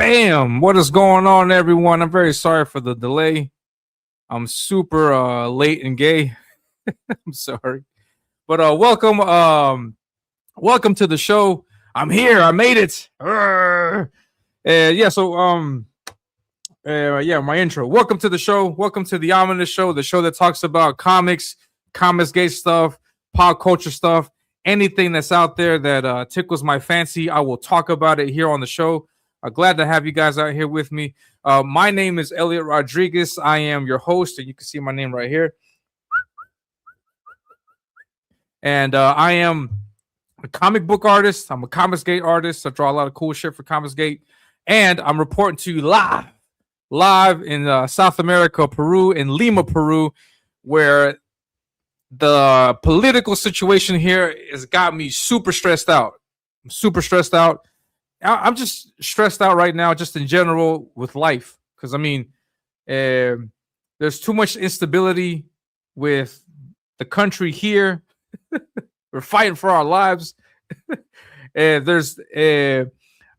Bam! What is going on, everyone? I'm very sorry for the delay. I'm super late and gay. I'm sorry, but welcome to the show. I'm here. I made it. My intro. Welcome to the show. Welcome to the Ominus show, the show that talks about comics, gay stuff, pop culture stuff, anything that's out there that tickles my fancy. I will talk about it here on the show. Glad to have you guys out here with me. My name is Elliot Rodriguez. I am your host, and you can see my name right here. And I am a comic book artist. I'm a gate artist. I draw a lot of cool shit for gate. And I'm reporting to you live in South America, Peru, in Lima, Peru, where the political situation here has got me super stressed out. I'm super stressed out. I'm just stressed out right now, just in general with life. Because, I mean, there's too much instability with the country here. We're fighting for our lives. There's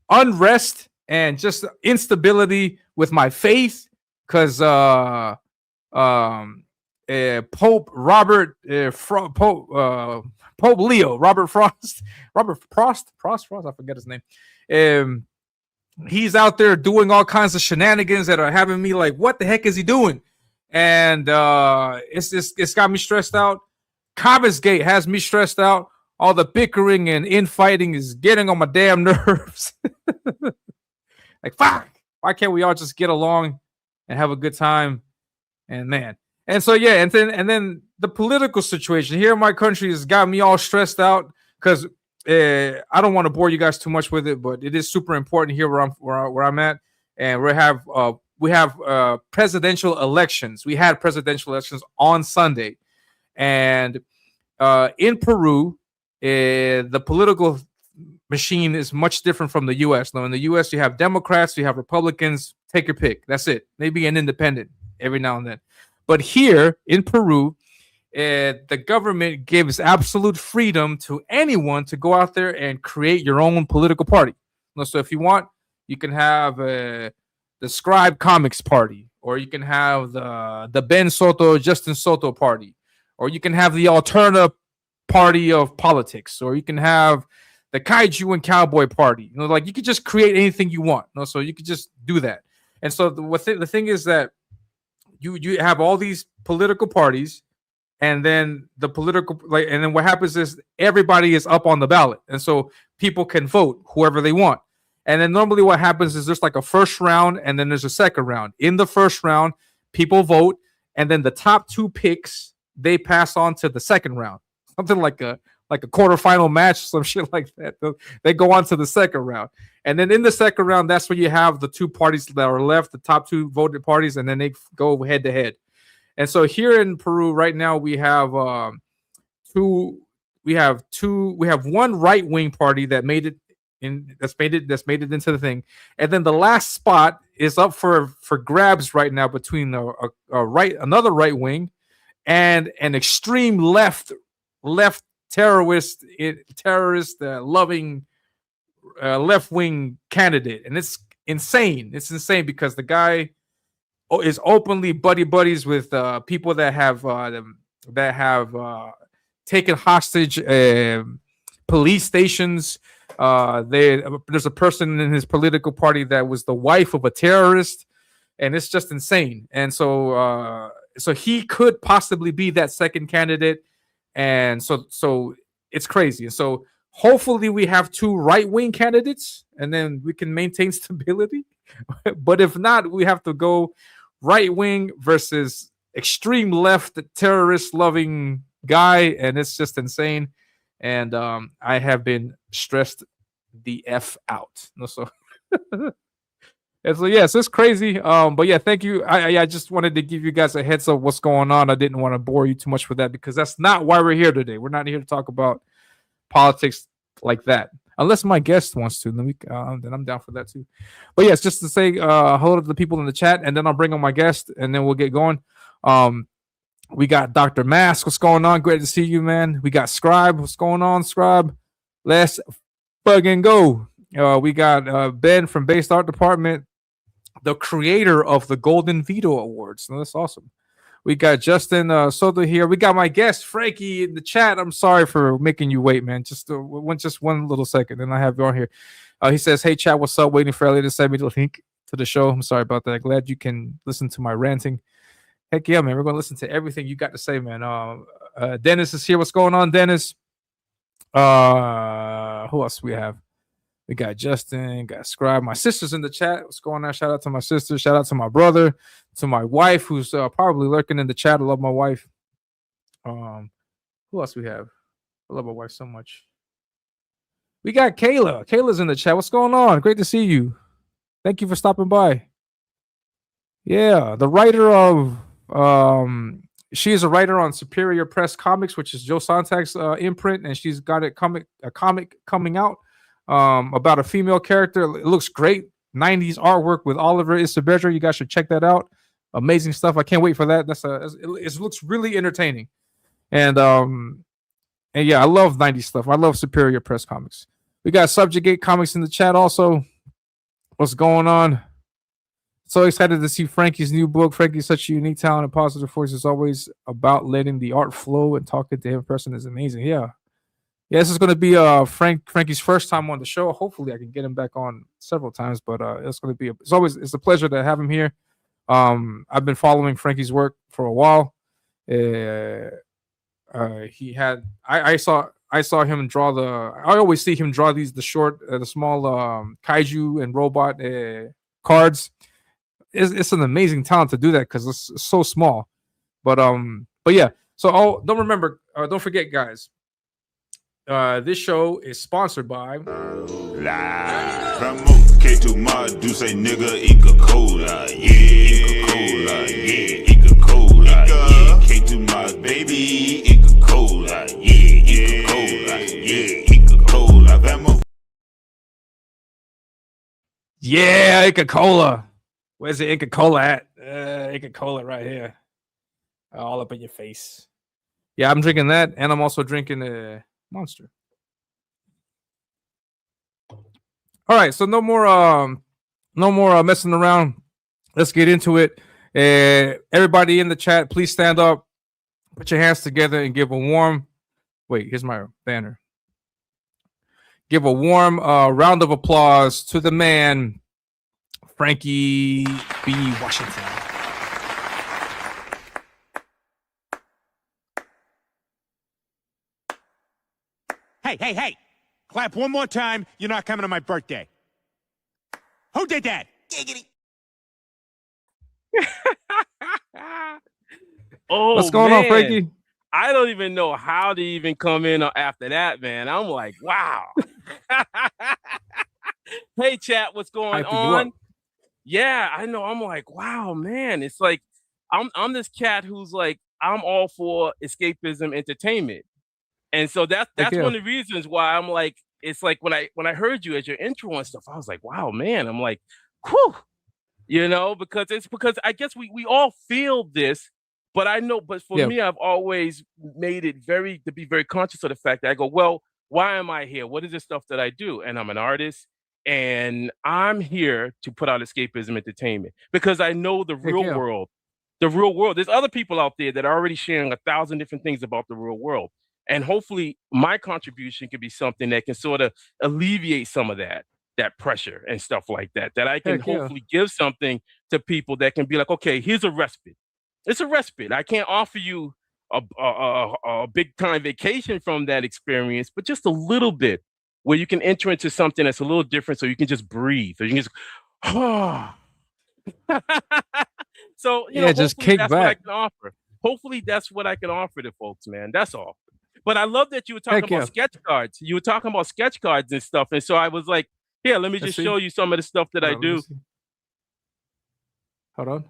unrest and just instability with my faith. Because Pope Robert, Pope Leo, Robert Frost, I forget his name. He's out there doing all kinds of shenanigans that are having me like, what the heck is he doing? And it's got me stressed out. Gate has me stressed out. All the bickering and infighting is getting on my damn nerves. Like, fuck, why can't we all just get along and have a good time? And so and then the political situation here in my country has got me all stressed out because I don't want to bore you guys too much with it, but it is super important here where I'm at, and we have presidential elections. We had presidential elections on Sunday, and in Peru, the political machine is much different from the U.S. Now, in the U.S., you have Democrats, you have Republicans. Take your pick. That's it. Maybe an independent every now and then, but here in Peru, the government gives absolute freedom to anyone to go out there and create your own political party. So if you want, you can have the Scribe Comics Party, or you can have the Ben Soto, Justin Soto Party, or you can have the Alterna Party of Politics, or you can have the Kaiju and Cowboy Party. Like you could just create anything you want. So you could just do that. And so the thing is that you have all these political parties. And then and then what happens is everybody is up on the ballot. And so people can vote whoever they want. And then normally what happens is there's like a first round and then there's a second round. In the first round, people vote. And then the top two picks, they pass on to the second round. Something like a quarterfinal match, some shit like that. They go on to the second round. And then in the second round, that's where you have the two parties that are left, the top two voted parties, and then they go head to head. And so here in Peru right now we have one right-wing party that made it into the thing, and then the last spot is up for grabs right now between another right wing and an extreme left terrorist loving left wing candidate, and it's insane. It's insane because the guy is openly buddies with people that have taken hostage police stations. There's a person in his political party that was the wife of a terrorist, and it's just insane. And so he could possibly be that second candidate, and so it's crazy. And so hopefully we have two right-wing candidates, and then we can maintain stability. But if not, we have to go right wing versus extreme left terrorist loving guy, and it's just insane. And I have been stressed the F out. So and so yes, it's crazy. But yeah, thank you. I just wanted to give you guys a heads up what's going on. I didn't want to bore you too much with that because that's not why we're here today. We're not here to talk about politics like that. Unless my guest wants to, then I'm down for that too. But yes, just to say hello to the people in the chat, and then I'll bring on my guest, and then we'll get going. We got Dr. Mask. What's going on? Great to see you, man. We got Scribe. What's going on, Scribe? Let's fucking go. We got Ben from Based Art Department, the creator of the Golden Veto Awards. So that's awesome. We got Justin Soto here. We got my guest Frankie in the chat. I'm sorry for making you wait, man. Just one little second, and I have you on here. He says, "Hey, chat, what's up? Waiting for Elliot to send me the link to the show. I'm sorry about that. Glad you can listen to my ranting. Heck yeah, man. We're gonna listen to everything you got to say, man. Dennis is here. What's going on, Dennis? Who else we have? We got Justin, got Scribe. My sister's in the chat. What's going on? Shout out to my sister. Shout out to my brother, to my wife, who's probably lurking in the chat. I love my wife. Who else we have? I love my wife so much. We got Kayla. Kayla's in the chat. What's going on? Great to see you. Thank you for stopping by. Yeah, the writer of she is a writer on Superior Press Comics, which is Joe Sontag's imprint, and she's got a comic coming out about a female character. It looks great. 90s artwork with Oliver Isaberger. You guys should check that out. Amazing stuff. I can't wait for that. It looks really entertaining. And yeah, I love 90s stuff. I love Superior Press Comics. We got Subjugate Comics in the chat also. What's going on? So excited to see Frankie's new book. Frankie's such a unique talent and positive force. It's always about letting the art flow, and talking to him in person is amazing. Yeah. Yeah, this is going to be Frankie's first time on the show. Hopefully I can get him back on several times, but it's going to be it's a pleasure to have him here. I've been following Frankie's work for a while. I saw him draw I always see him draw the small kaiju and robot cards. It's an amazing talent to do that because it's so small. But yeah. So don't forget, guys. This show is sponsored by Yeah, Inca Cola. Where's the Inca Cola at? Inca Cola right here. All up in your face. Yeah, I'm drinking that, and I'm also drinking a Monster. All right, so no more messing around. Let's get into it. Everybody in the chat, please stand up, put your hands together, and give a warm. Wait, here's my banner. Give a warm round of applause to the man, Frankie B. Washington. Hey. Clap one more time. You're not coming to my birthday. Who did that? Giggity. What's going on, Frankie? I don't even know how to even come in after that, man. I'm like, wow. Hey, chat, what's going on? Yeah, I know. I'm like, wow, man. It's like I'm this cat who's like, I'm all for escapism entertainment. And so that's one of the reasons why I'm like, it's like when I heard you as your intro and stuff, I was like, wow, man. I'm like, whew, because I guess we all feel this, but for me, I've always made it to be very conscious of the fact that I go, well, why am I here? What is the stuff that I do? And I'm an artist, and I'm here to put out escapism entertainment because I know the real world. The real world. There's other people out there that are already sharing 1,000 different things about the real world. And hopefully my contribution could be something that can sort of alleviate some of that pressure and stuff like that I can hopefully give something to people that can be like, okay, here's a respite. It's a respite. I can't offer you a big time vacation from that experience, but just a little bit where you can enter into something that's a little different so you can just breathe. So you can just, so, just kick back. What I can offer. Hopefully that's what I can offer to folks, man. That's all. But I love that you were talking about sketch cards. You were talking about sketch cards and stuff. And so I was like, here, let me just show you some of the stuff that I do. Hold on.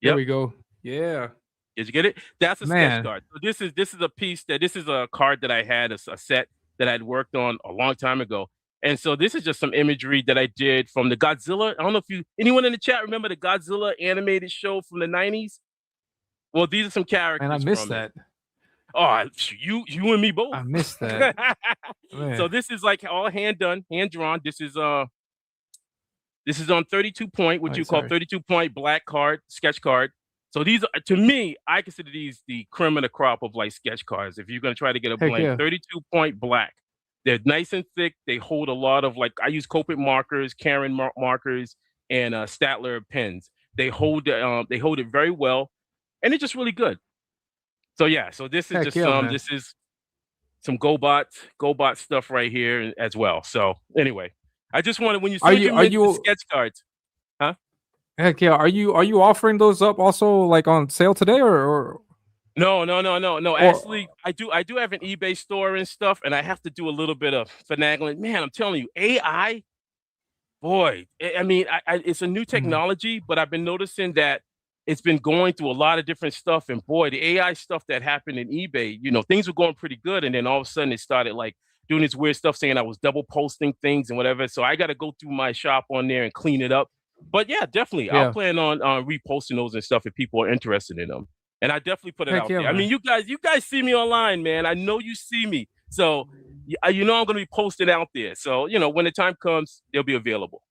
There we go. Yeah. Did you get it? That's a sketch card. So this is a piece this is a card that I had, a set that I'd worked on a long time ago. And so this is just some imagery that I did from the Godzilla. I don't know if anyone in the chat remember the Godzilla animated show from the 90s? Well, these are some characters. And I missed that. Oh, you and me both. I missed that. So Man. this is like all hand done, hand drawn. This is on 32 point, what Wait, you call sorry. 32 point black card, sketch card. So these are, to me, I consider these the cream of the crop of like sketch cards. If you're gonna try to get a Heck blank, yeah. 32 point black. They're nice and thick. They hold a lot of like I use Copic markers, Karen markers, and Statler pens. They hold it very well, and it's just really good. So yeah, so this is Heck just yeah, man. this is some GoBot stuff right here as well. So anyway, I just wanted when you Are said you mentioned sketch cards, huh? Heck yeah. Are you offering those up also like on sale today or No. or Actually, I do have an eBay store and stuff, and I have to do a little bit of finagling. Man, I'm telling you, AI, boy. I mean, it's a new technology, but I've been noticing that it's been going through a lot of different stuff. And boy, the AI stuff that happened in eBay, things were going pretty good, and then all of a sudden it started like doing this weird stuff, saying I was double posting things and whatever. So I got to go through my shop on there and clean it up. But yeah, definitely, I'll yeah. plan on reposting those and stuff if people are interested in them. And I definitely put it Heck out yeah, there. I mean, man. you guys see me online, man. I know you see me. So, I'm going to be posted out there. So, when the time comes, they'll be available.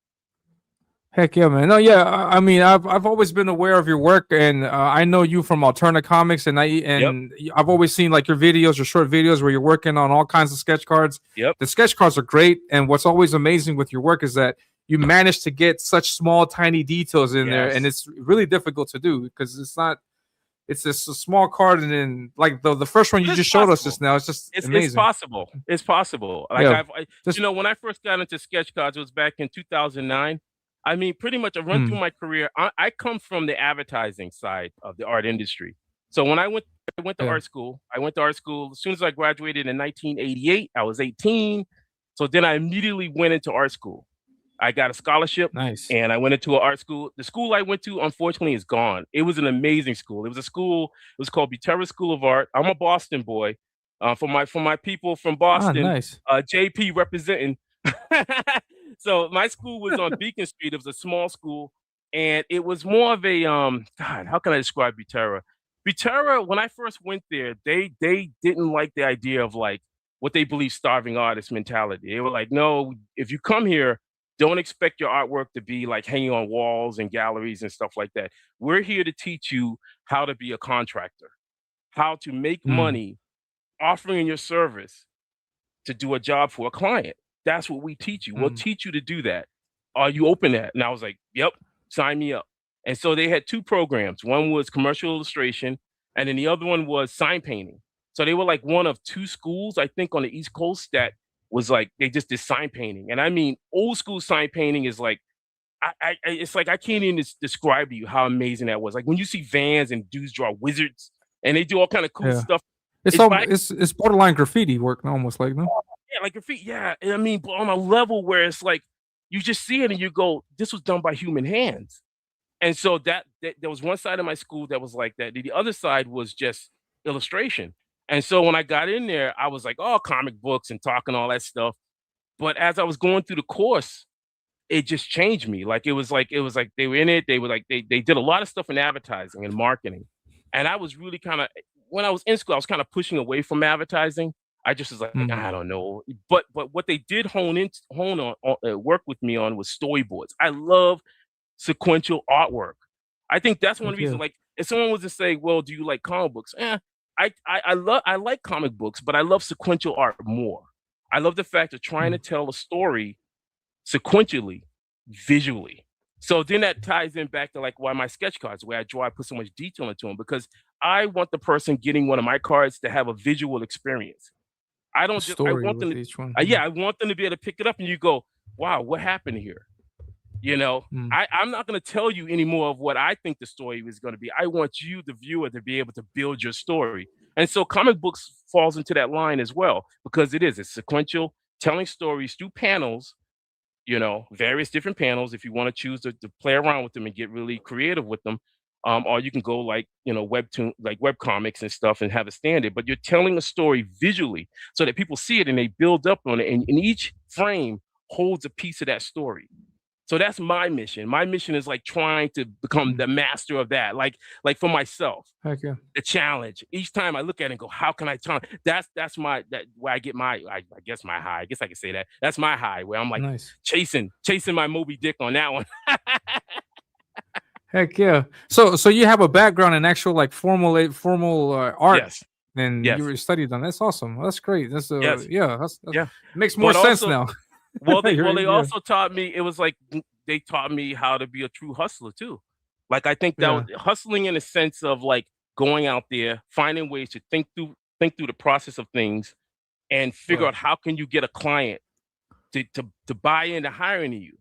Heck yeah, man. No, yeah. I mean, I've always been aware of your work, and I know you from Alterna Comics, and Yep. I've always seen like your videos, your short videos where you're working on all kinds of sketch cards. Yep. The sketch cards are great, and what's always amazing with your work is that you manage to get such small, tiny details in there, and it's really difficult to do because it's just a small card, and then like the first one you just showed us just now, it's just amazing. It's possible. It's possible. Like yeah. when I first got into sketch cards, it was back in 2009. I mean, pretty much I run through my career. I come from the advertising side of the art industry. So when I went to art school, as soon as I graduated in 1988, I was 18. So then I immediately went into art school. I got a scholarship. Nice. And I went into an art school. The school I went to, unfortunately, is gone. It was an amazing school. It was a school. It was called Butera School of Art. I'm a Boston boy. For my people from Boston, nice. JP representing. So my school was on Beacon Street. It was a small school, and it was more of a God. How can I describe Butera? Butera, when I first went there, they didn't like the idea of like what they believe starving artist mentality. They were like, no, if you come here, don't expect your artwork to be like hanging on walls and galleries and stuff like that. We're here to teach you how to be a contractor, how to make money offering your service to do a job for a client. That's what we teach you. We'll teach you to do that. Are you open to that? And I was like, yep, sign me up. And so they had two programs. One was commercial illustration, and then the other one was sign painting. So they were like one of two schools, I think, on the East Coast that was like they just did sign painting. And I mean, old school sign painting is like it's like I can't even describe to you how amazing that was. Like when you see Vans and dudes draw wizards and they do all kind of cool stuff. It's borderline graffiti work, almost like, no? Yeah, like graffiti. Yeah, I mean, but on a level where it's like you just see it and you go, "This was done by human hands." And so that there was one side of my school that was like that. The other side was just illustration. And so when I got in there, I was like, "Oh, comic books and talking all that stuff." But as I was going through the course, it just changed me. Like it was like they were in it. They were like they did a lot of stuff in advertising and marketing, and I was really kind of when I was in school, I was kind of pushing away from advertising. I just was like, I don't know. But what they did hone on work with me on was storyboards. I love sequential artwork. I think that's one reason. Like if someone was to say, "Well, do you like comic books?" I like comic books, but I love sequential art more. I love the fact of trying to tell a story sequentially, visually. So then that ties in back to like why my sketch cards, where I draw, I put so much detail into them because I want the person getting one of my cards to have a visual experience. I don't just I want them to, each one. I want them to be able to pick it up and you go, wow, what happened here? I'm not going to tell you any more of what I think the story is going to be. I want you, the viewer, to be able to build your story. And so comic books falls into that line as well, because it's sequential, telling stories through panels, various different panels. If you want to choose to play around with them and get really creative with them, or you can go like, webtoon, like web comics and stuff and have a standard, but you're telling a story visually so that people see it and they build up on it. And each frame holds a piece of that story. So that's my mission. My mission is like trying to become the master of that. Like for myself, Heck yeah. the challenge. Each time I look at it and go, how can I turn? That's where I get my, I guess my high. I guess I can say that. That's my high, where I'm like chasing my Moby Dick on that one. Heck yeah. So you have a background in actual like formal art. Yes. And you studied on. That's awesome. That's great. That's yeah. Makes more sense now. Well, they also taught me. It was like they taught me how to be a true hustler too. Like I think that was hustling in a sense of like going out there, finding ways to think through the process of things, and figure out how can you get a client to buy into hiring you.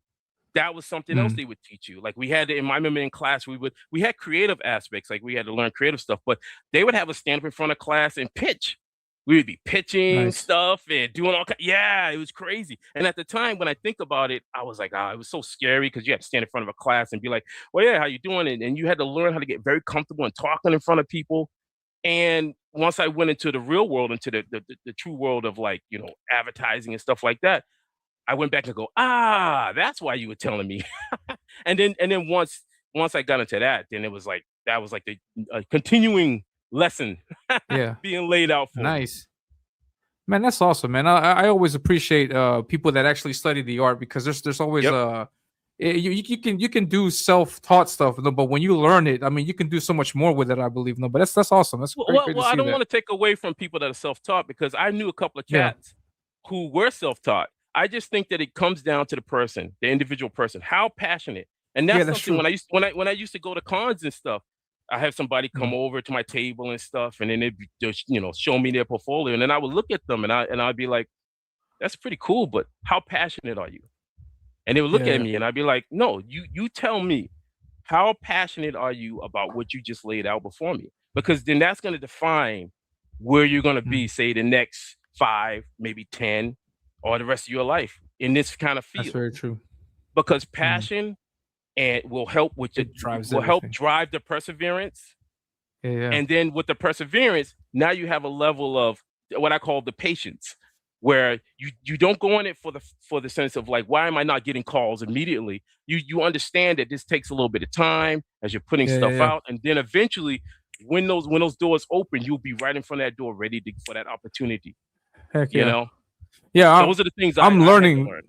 That was something else they would teach you. Like we had I remember in class we had creative aspects, like we had to learn creative stuff, but they would have us stand up in front of class and pitch. We would be pitching stuff and doing all kinds. Yeah, it was crazy. And at the time, when I think about it, I was like, it was so scary because you had to stand in front of a class and be like, well, yeah, how you doing? And you had to learn how to get very comfortable in talking in front of people. And once I went into the real world, into the true world of like, advertising and stuff like that, I went back and go, that's why you were telling me. and then once I got into that, then it was like, that was like the continuing lesson being laid out for me. Man, that's awesome, man. I always appreciate people that actually study the art, because there's always you can do self-taught stuff, but when you learn it, I mean, you can do so much more with it, I believe. But that's awesome. That's great I don't want to take away from people that are self-taught, because I knew a couple of cats who were self-taught. I just think that it comes down to the person, the individual person, how passionate. And that's something true. When I used to go to cons and stuff, I have somebody come over to my table and stuff, and then they'd just, show me their portfolio, and then I would look at them and I'd be like, that's pretty cool, but how passionate are you? And they would look at me and I'd be like, no, you tell me, how passionate are you about what you just laid out before me? Because then that's going to define where you're going to be, say the next 5, maybe 10, or the rest of your life in this kind of field. That's very true. Because passion and will help help drive the perseverance. And then with the perseverance, now you have a level of what I call the patience, where you don't go in it for the sense of like, why am I not getting calls immediately? You understand that this takes a little bit of time as you're putting stuff out, and then eventually when those doors open, you'll be right in front of that door, ready for that opportunity. Heck you know? Yeah, those are the things I'm learning. I had to learn.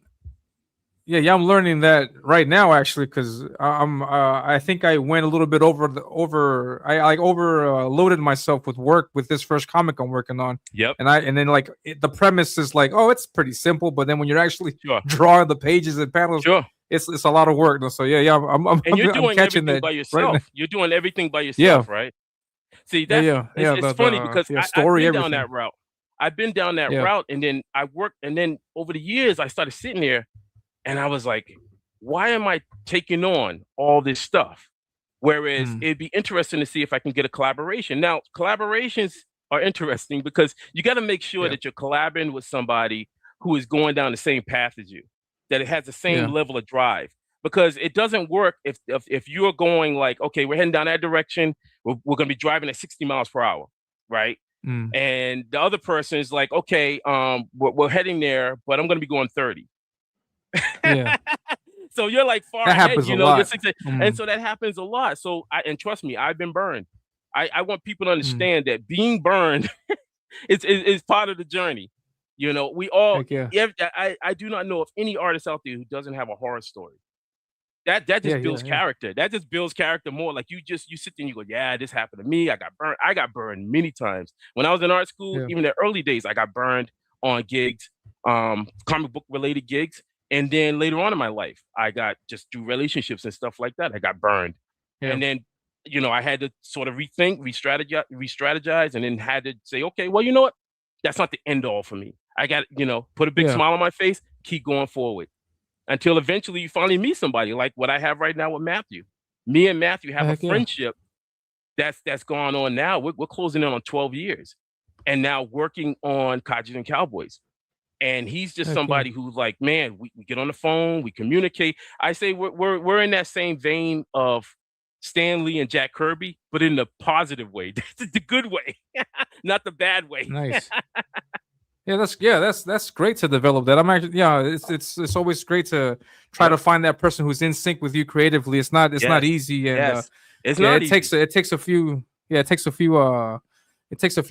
Yeah, I'm learning that right now, actually, because I think I went a little bit overloaded myself with work with this first comic I'm working on. Yep. And then like the premise is like, oh, it's pretty simple, but then when you're actually drawing the pages and panels, it's a lot of work. So I'm catching that by yourself. Right, you're doing everything by yourself, right? See, it's funny because I've been down that route. I've been down that route, and then I worked, and then over the years I started sitting there. And I was like, why am I taking on all this stuff? Whereas it'd be interesting to see if I can get a collaboration. Now, collaborations are interesting because you got to make sure that you're collaborating with somebody who is going down the same path as you, that it has the same level of drive. Because it doesn't work if you're going like, okay, we're heading down that direction, we're going to be driving at 60 miles per hour, right? And the other person is like, okay, we're heading there, but I'm going to be going 30. So you're like far ahead, and so that happens a lot. So and trust me, I've been burned. I want people to understand that being burned is part of the journey. We all. I do not know of any artist out there who doesn't have a horror story. That just builds character. That just builds character more. Like you sit there and you go, yeah, this happened to me. I got burned. I got burned many times when I was in art school. Even in the early days, I got burned on gigs, comic book related gigs. And then later on in my life, I got just through relationships and stuff like that, I got burned. And then, I had to sort of rethink, re-strategize, and then had to say, okay, well, you know what? That's not the end all for me. I got, put a big smile on my face, keep going forward until eventually you finally meet somebody like what I have right now with Matthew. Me and Matthew have a friendship that's gone on now. We're closing in on 12 years and now working on Kaijus and Cowboys. And he's just somebody who's like, man, we get on the phone, we communicate. I say we're in that same vein of Stan Lee and Jack Kirby, but in the positive way, the good way, not the bad way. Nice. That's great to develop that. I'm actually it's always great to try to find that person who's in sync with you creatively. It's not easy, and it's not easy. It takes a few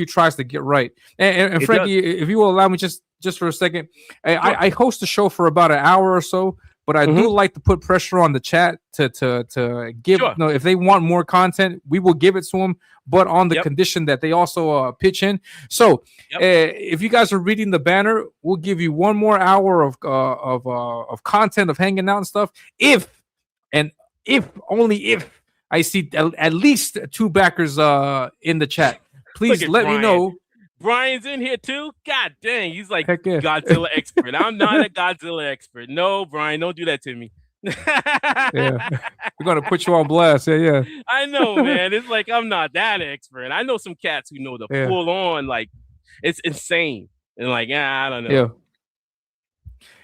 tries to get right. And Frankie, if you will allow me just for a second, I host a show for about an hour or so, but I do like to put pressure on the chat to give. If they want more content, we will give it to them, but on the condition that they also pitch in. So if you guys are reading the banner, we'll give you one more hour of content, of hanging out and stuff. If only if I see at least 2 backers in the chat, please let me know. Brian's in here too. God dang, he's like Godzilla expert. I'm not a Godzilla expert. No, Brian, don't do that to me. We're gonna put you on blast. Yeah. I know, man. It's like I'm not that expert. I know some cats who know the full on, like it's insane. And like, I don't know.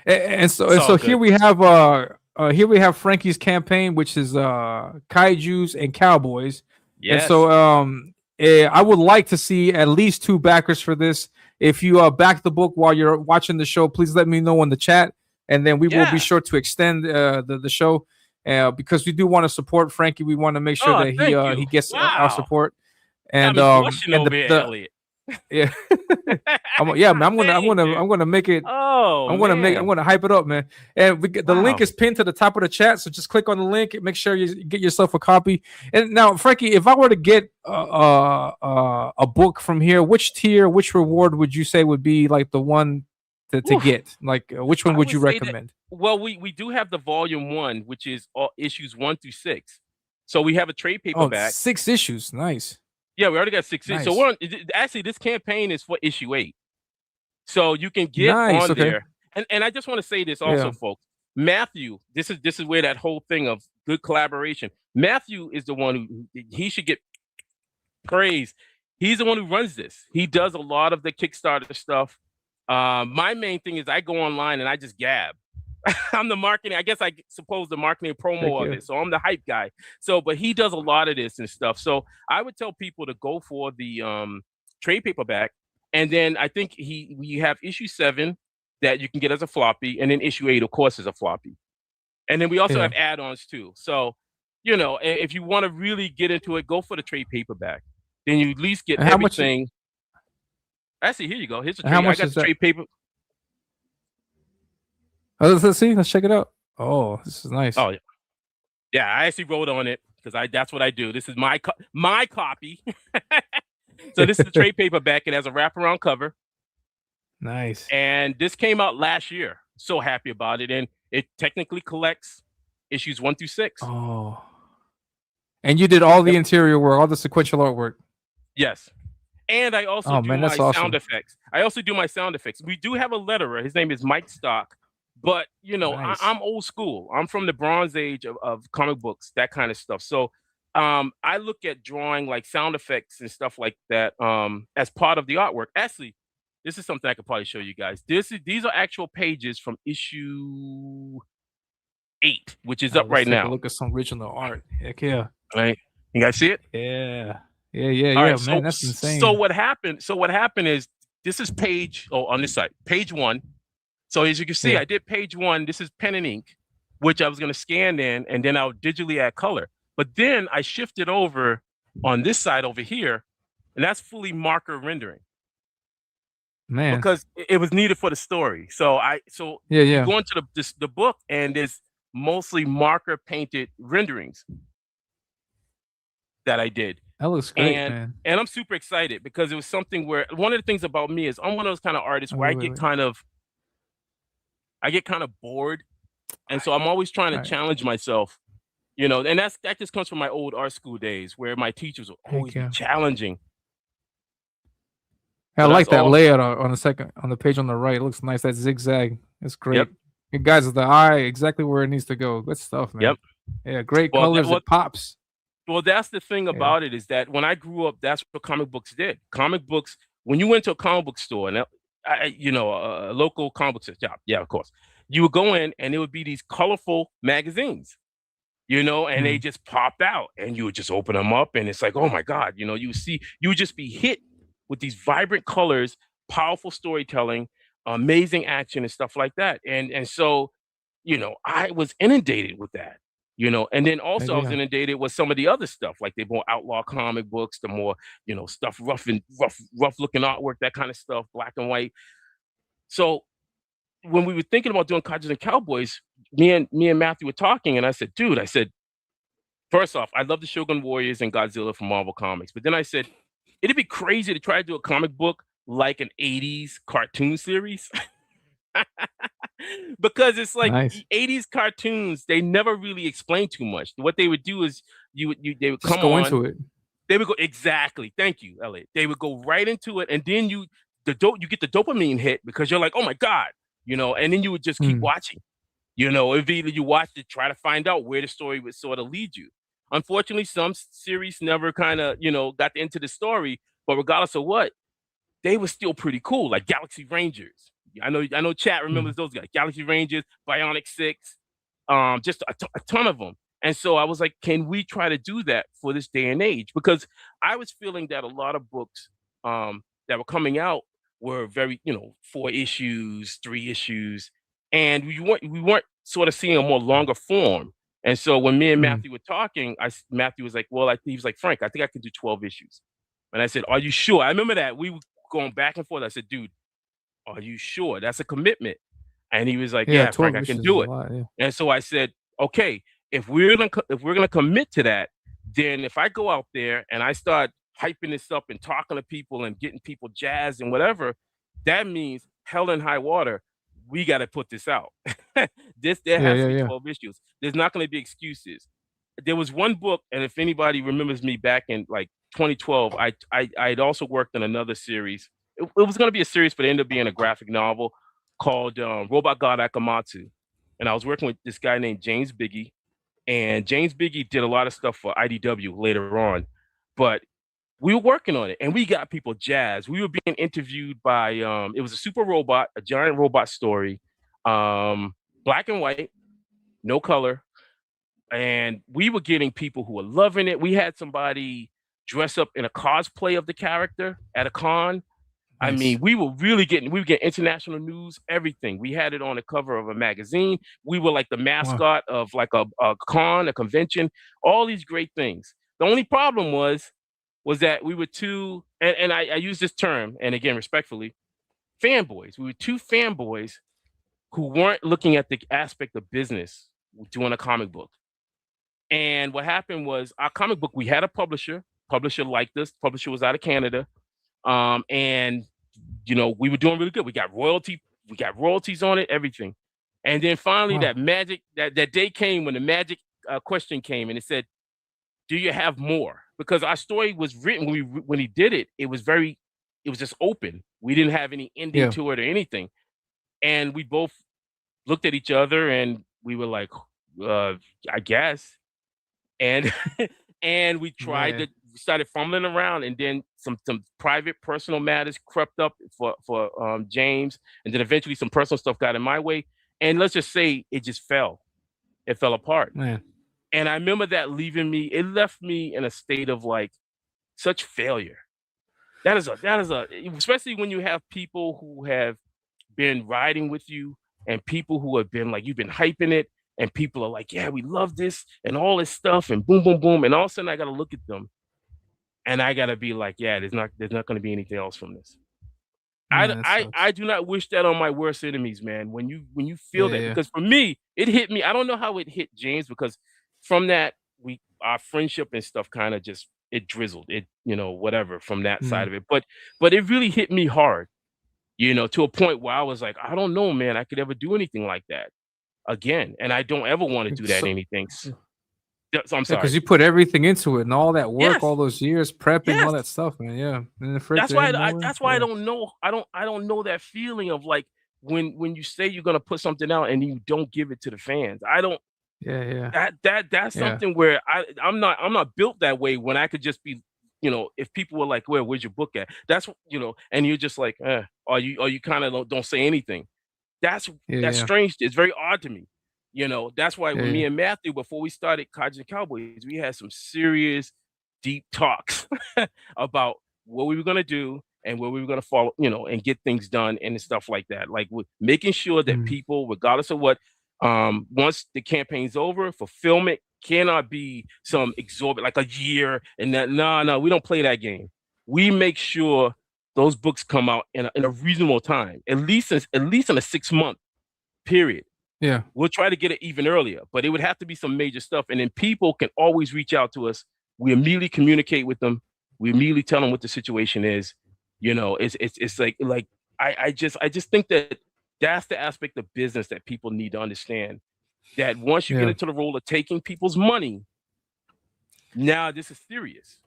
Yeah. And so here we have Frankie's campaign, which is Kaijus and Cowboys. Yes. And so I would like to see at least 2 backers for this. If you back the book while you're watching the show, please let me know in the chat, and then we will be sure to extend the show because we do want to support Frankie. We want to make sure that he gets our support. And Elliot. Yeah, I'm gonna make it. I'm gonna hype it up, man. And the link is pinned to the top of the chat, so just click on the link. Make sure you get yourself a copy. And now, Frankie, if I were to get a book from here, which tier, which reward would you say would be like the one to get? Like, which one would you recommend? Well, we do have the volume 1, which is all issues 1 through 6. So we have a trade paperback. 6 issues, nice. Yeah, we already got 6 issues. So actually, this campaign is for issue 8. So you can get on there. And I just want to say this also, folks. Matthew, this is where that whole thing of good collaboration. Matthew is the one who he should get praise. He's the one who runs this. He does a lot of the Kickstarter stuff. My main thing is I go online and I just gab. I'm the marketing, I guess I suppose the marketing promo of it. So I'm the hype guy. So, but he does a lot of this and stuff. So I would tell people to go for the trade paperback. And then I think we have issue 7 that you can get as a floppy. And then issue 8, of course, is a floppy. And then we also have add-ons too. So, if you want to really get into it, go for the trade paperback. Then you at least get everything. Actually, here you go. Here's the trade. How much I got the trade paper. Oh, let's see. Let's check it out. Oh, this is nice. Oh, yeah. I actually wrote on it because that's what I do. This is my copy. So this is the trade paperback. It has a wraparound cover. Nice. And this came out last year. So happy about it. And it technically collects issues 1 through 6. Oh. And you did all the interior work, all the sequential artwork. Yes. And I also do my sound effects. I also do my sound effects. We do have a letterer. His name is Mike Stock. But, nice. I'm old school. I'm from the Bronze Age of comic books, that kind of stuff. So I look at drawing like sound effects and stuff like that as part of the artwork. Actually, this is something I could probably show you guys. These are actual pages from issue 8, which is up right now. Look at some original art. Heck yeah. Right. You guys see it? Yeah. Right, man, that's insane. So what happened is this is on this side, page 1. So as you can see, I did page 1. This is pen and ink, which I was going to scan in, and then I'll digitally add color. But then I shifted over on this side over here, and that's fully marker rendering. Man, because it was needed for the story. So you go into the book, and there's mostly marker painted renderings that I did. That looks great, man. And I'm super excited because it was something where one of the things about me is I'm one of those kind of artists where I get kind of bored. And so I'm always trying to challenge myself, and that just comes from my old art school days where my teachers were always challenging. I like that layout on the page on the right. It looks nice. That zigzag. It's great. Yep. It guides the eye exactly where it needs to go. Good stuff, man. Yep. Yeah, great colors. It pops. Well, that's the thing about it is that when I grew up, that's what comic books did. Comic books, when you went to a comic book store and a local comic book shop, of course, you would go in and it would be these colorful magazines, and they just popped out, and you would just open them up, and it's like, oh my God, you would just be hit with these vibrant colors powerful storytelling, amazing action and stuff like that. And so, I was inundated with that. And then also I was inundated with some of the other stuff, like the more outlaw comic books, the more, stuff rough looking artwork, that kind of stuff, black and white. So when we were thinking about doing Kaijus and Cowboys, me and Matthew were talking, and I said, dude, first off, I love the Shogun Warriors and Godzilla from Marvel Comics. But then I said, it'd be crazy to try to do a comic book like an 80s cartoon series. Because it's like Nice. 80s cartoons, they never really explain too much. What they would do is they would Just come go on. into it. They would go, exactly. Thank you, Elliot. They would go right into it, and then you get the dopamine hit because you're like, oh my God, and then you would just keep watching. If either you watch to try to find out where the story would sort of lead you. Unfortunately, some series never kind of, got into the story, but regardless of what, they were still pretty cool, like Galaxy Rangers. I know chat remembers those guys, Galaxy Rangers, Bionic 6, just a ton of them. And so I was like, can we try to do that for this day and age? Because I was feeling that a lot of books that were coming out were very, 4 issues, 3 issues, and we weren't sort of seeing a more longer form. And so when me and Matthew were talking, Matthew was like, well, he was like, Frank, I think I can do 12 issues. And I said, are you sure? I remember that we were going back and forth. I said, dude, are you sure? That's a commitment. And he was like, yeah, Frank, I can do it. Lot, yeah. And so I said, okay, if we're gonna commit to that, then if I go out there and I start hyping this up and talking to people and getting people jazzed and whatever, that means hell and high water, we got to put this out. There has to be 12 issues. There's not going to be excuses. There was one book, and if anybody remembers me back in like 2012, I'd also worked on another series. It was going to be a series, but it ended up being a graphic novel called Robot God Akamatsu. And I was working with this guy named James Biggie. And James Biggie did a lot of stuff for IDW later on. But we were working on it, and we got people jazzed. We were being interviewed by, it was a super robot, a giant robot story, black and white, no color. And we were getting people who were loving it. We had somebody dress up in a cosplay of the character at a con. Nice. I mean, we were getting international news, everything. We had it on the cover of a magazine. We were like the mascot of like a con, a convention, all these great things. The only problem was that we were two, and I use this term, and again, respectfully, fanboys. We were two fanboys who weren't looking at the aspect of business doing a comic book. And what happened was our comic book, we had a publisher liked us. Publisher was out of Canada. And we were doing really good. We got royalties on it, everything. And then finally that day came when the magic question came, and it said, do you have more? Because our story was written when he did it, it was just open. We didn't have any ending to it or anything. And we both looked at each other and we were like, I guess. And and we tried to started fumbling around, and then some private personal matters crept up for James, and then eventually some personal stuff got in my way, and let's just say it fell apart. Man. And I remember that it left me in a state of like such failure. That is especially when you have people who have been riding with you and people who have been like, you've been hyping it, and people are like, yeah, we love this and all this stuff, and boom, boom, boom. And all of a sudden I got to look at them and I got to be like, yeah, there's not going to be anything else from this. I do not wish that on my worst enemies, man. When you feel that, because for me, it hit me. I don't know how it hit James, because from that, our friendship and stuff kind of just, it drizzled, it, whatever from that side of it. But it really hit me hard, to a point where I was like, I don't know, man, I could ever do anything like that again. And I don't ever want to do that anything. So I'm sorry. Because you put everything into it and all that work, all those years prepping, all that stuff, man. Yeah. And that's why I don't know. I don't know that feeling of like when you say you're gonna put something out and you don't give it to the fans. I don't. Yeah. That's something where I'm not built that way. When I could just be, if people were like, where's your book at? That's and you're just like, or you kind of don't say anything. That's strange. It's very odd to me. That's why when me and Matthew, before we started Kaijus and Cowboys, we had some serious, deep talks about what we were going to do and where we were going to follow, and get things done and stuff like that. Like making sure that people, regardless of what, once the campaign's over, fulfillment cannot be some exorbitant, like a year and that. No, we don't play that game. We make sure those books come out in a reasonable time, at least in a 6-month period. Yeah. We'll try to get it even earlier, but it would have to be some major stuff. And then people can always reach out to us. We immediately communicate with them. We immediately tell them what the situation is. It's like I just think that that's the aspect of business that people need to understand. That once you get into the role of taking people's money, now this is serious.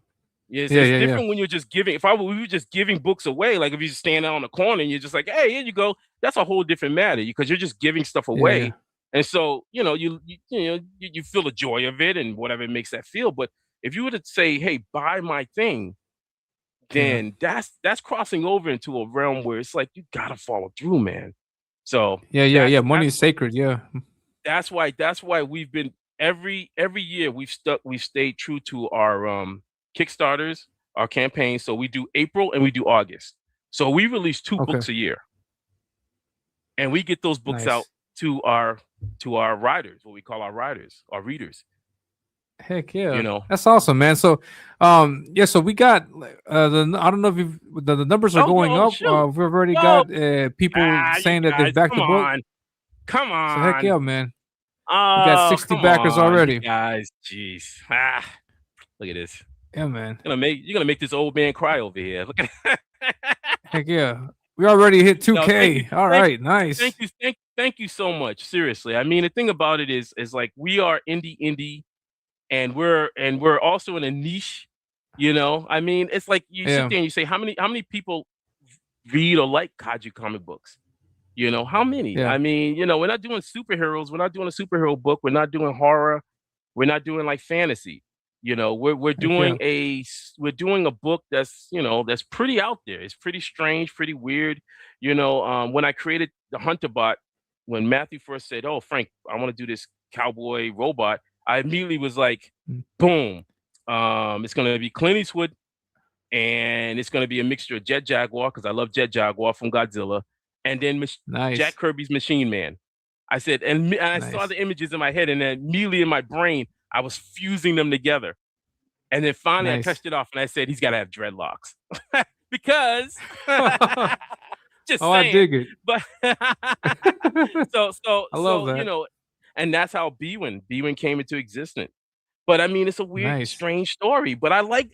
It's different when you're just giving. If we were just giving books away, like if you just stand out on the corner and you're just like, hey, here you go. That's a whole different matter because you're just giving stuff away. Yeah. And so, you feel the joy of it and whatever it makes that feel. But if you were to say, hey, buy my thing, then that's crossing over into a realm where it's like you gotta follow through, man. So yeah. Money is sacred. Yeah. That's why we've been every year we've stayed true to our Kickstarters, our campaigns. So we do April and we do August. So we release 2 books a year. And we get those books out to our riders, what we call our riders, our readers. Heck yeah. That's awesome, man. So so we got I don't know if the numbers are going up. We've already got people saying that they've backed the book. Come on. So heck yeah, man. We got 60 backers already. Guys, jeez. Look at this. Yeah, man. You're gonna make this old man cry over here. Look at Heck yeah. We already hit 2K. All right, nice. Thank you so much. Seriously. I mean, the thing about it is like we are indie, and we're also in a niche. I mean, it's like you sit there and you say, how many people read or like kaiju comic books? How many? Yeah. I mean, we're not doing superheroes. We're not doing a superhero book. We're not doing horror. We're not doing like fantasy. We're doing a book that's that's pretty out there. It's pretty strange, pretty weird. When I created the Hunter bot, when Matthew first said, "Oh, Frank, I want to do this cowboy robot," I immediately was like, "Boom! It's gonna be Clint Eastwood, and it's gonna be a mixture of Jet Jaguar because I love Jet Jaguar from Godzilla, and then Jack Kirby's Machine Man." I said, and I saw the images in my head, and then immediately in my brain, I was fusing them together. And then finally I touched it off and I said, he's got to have dreadlocks because just saying. I dig it. But so I love that. And that's how Bwin came into existence. But I mean, it's a weird, strange story, but I like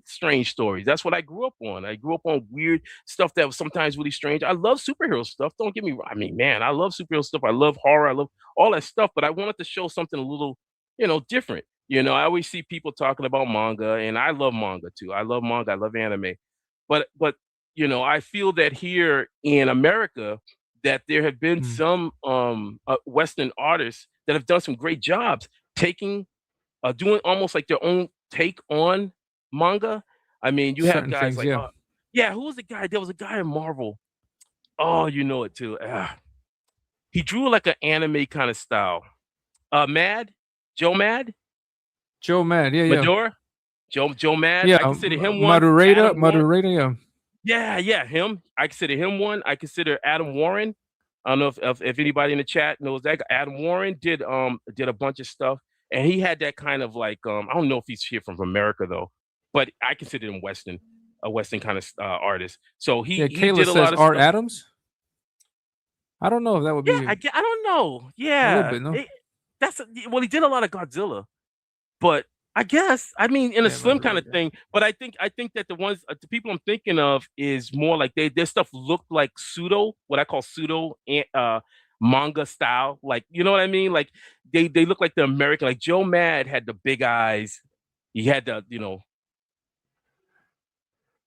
strange stories. That's what I grew up on. I grew up on weird stuff that was sometimes really strange. I love superhero stuff. Don't get me wrong. I mean, man, I love superhero stuff. I love horror. I love all that stuff, but I wanted to show something a little, different. I always see people talking about manga, and I love manga too. I love manga. I love anime. But I feel that here in America that there have been some Western artists that have done some great jobs doing almost like their own take on manga. I mean, you have guys things, like who was the guy? There was a guy in Marvel. Oh, you know it too. He drew like an anime kind of style. Joe Mad, yeah. Madura? Joe Mad. Yeah, I consider him one. Madureira, yeah. Yeah, him. I consider him one. I consider Adam Warren. I don't know if anybody in the chat knows that. Adam Warren did a bunch of stuff, and he had that kind of like I don't know if he's here from America though, but I consider him a Western kind of artist. So he Kayla did a lot of Art stuff. Adams. I don't know if that would be. Yeah, I don't know. Yeah, a little bit, no? He did a lot of Godzilla, but I guess I mean in a slim kind of thing. But I think that the people I'm thinking of is more like their stuff looked like what I call pseudo manga style. Like you know what I mean? Like they look like the American. Like Joe Mad had the big eyes. He had the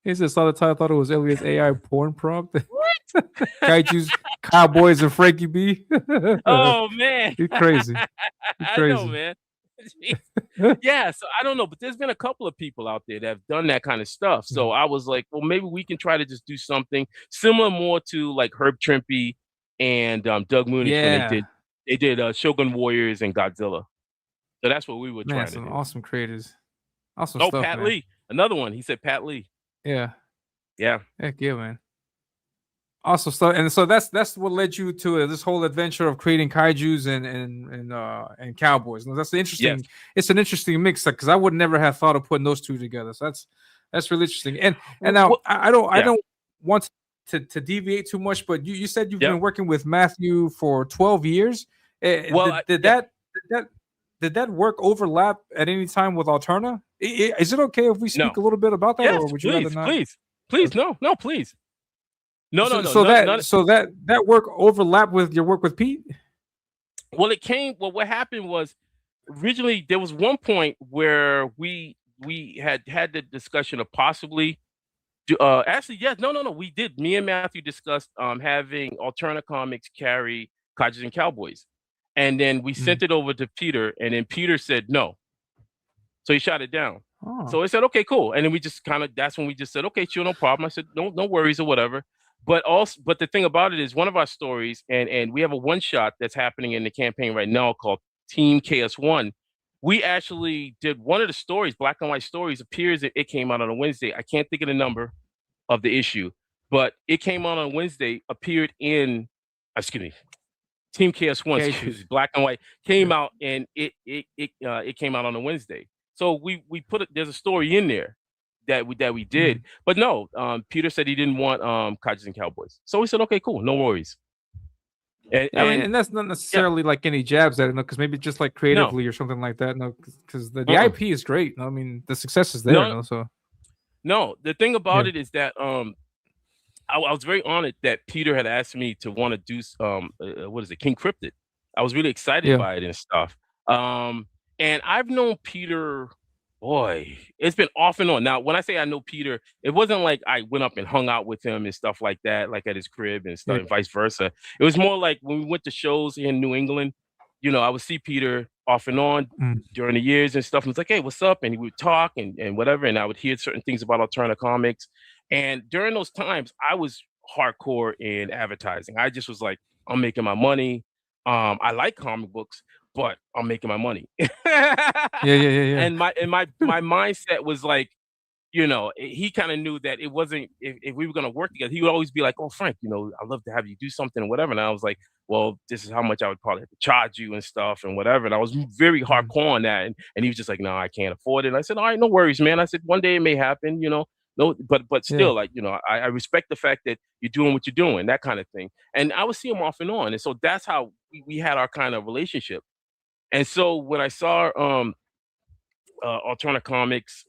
He just saw the title. Thought it was Elliot's AI porn prompt. What? Kaijus, Cowboys, and Frankie B. Oh man, he's crazy. I know, man. Yeah, so I don't know, but there's been a couple of people out there that have done that kind of stuff. So I was like, well, maybe we can try to just do something similar, more to like Herb Trimpe and Doug Mooney when they did Shogun Warriors and Godzilla. So that's what we were trying to do. Awesome creators. Awesome stuff. Pat Lee, another one. He said Pat Lee. Yeah. Yeah. Heck yeah, man. Also, so that's what led you to this whole adventure of creating kaijus and cowboys. And that's the interesting. Yes. It's an interesting mix because I would never have thought of putting those two together. So that's really interesting. And now Well, I yeah. don't want to deviate too much, but you said you've Yep. been working with Matthew for 12 years. Well, Did that work overlap at any time with Alterna? Is it okay if we speak No. a little bit about that, Yes, or would you rather not? please, no, please. No, So, no, no, so none, that none. so that that work overlapped with your work with Pete. Well, what happened was originally there was one point where we had the discussion of possibly actually, yes, no, we did. Me and Matthew discussed having Alterna Comics carry Kaijus and Cowboys. And then we sent it over to Peter, and then Peter said no. So he shot it down. Oh. So I said, okay, cool. And then we just that's when we just said, okay, sure, no problem. I said, no worries or whatever. But the thing about it is one of our stories, and we have a one shot that's happening in the campaign right now called Team KS1. We actually did one of the stories, black and white stories, appears that it came out on a Wednesday. I can't think of the number of the issue, but it came out on Wednesday, appeared in, excuse me, Team KS1, excuse me, black and white, came out, and it came out on a Wednesday. So we put there's a story in there that we did, but no, Peter said he didn't want Kaijus and Cowboys. So we said, okay, cool, no worries. And that's not necessarily like any jabs at it, because maybe just like creatively or something like that. No, because the IP is great. I mean, the success is there. No, the thing about it is that I was very honored that Peter had asked me to want to do what is it, King Cryptid. I was really excited by it and stuff. And I've known Peter, boy, it's been off and on. Now, when I say I know Peter, it wasn't like I went up and hung out with him and stuff like that, like at his crib and stuff, and vice versa. It was more like when we went to shows in New England, I would see Peter off and on during the years and stuff. And it's like, hey, what's up? And he would talk and whatever. And I would hear certain things about Alterna Comics. And during those times, I was hardcore in advertising. I just was like, I'm making my money. I like comic books, but I'm making my money. And my mindset was like, he kind of knew that it wasn't, if we were going to work together, he would always be like, oh, Frank, I'd love to have you do something or whatever. And I was like, well, this is how much I would probably have to charge you and stuff and whatever. And I was very hardcore on that. And he was just like, no, I can't afford it. And I said, all right, no worries, man. I said, one day it may happen, no, but still, like, I respect the fact that you're doing what you're doing, that kind of thing. And I would see him off and on. And so that's how we had our kind of relationship. And so when I saw Alterna Comics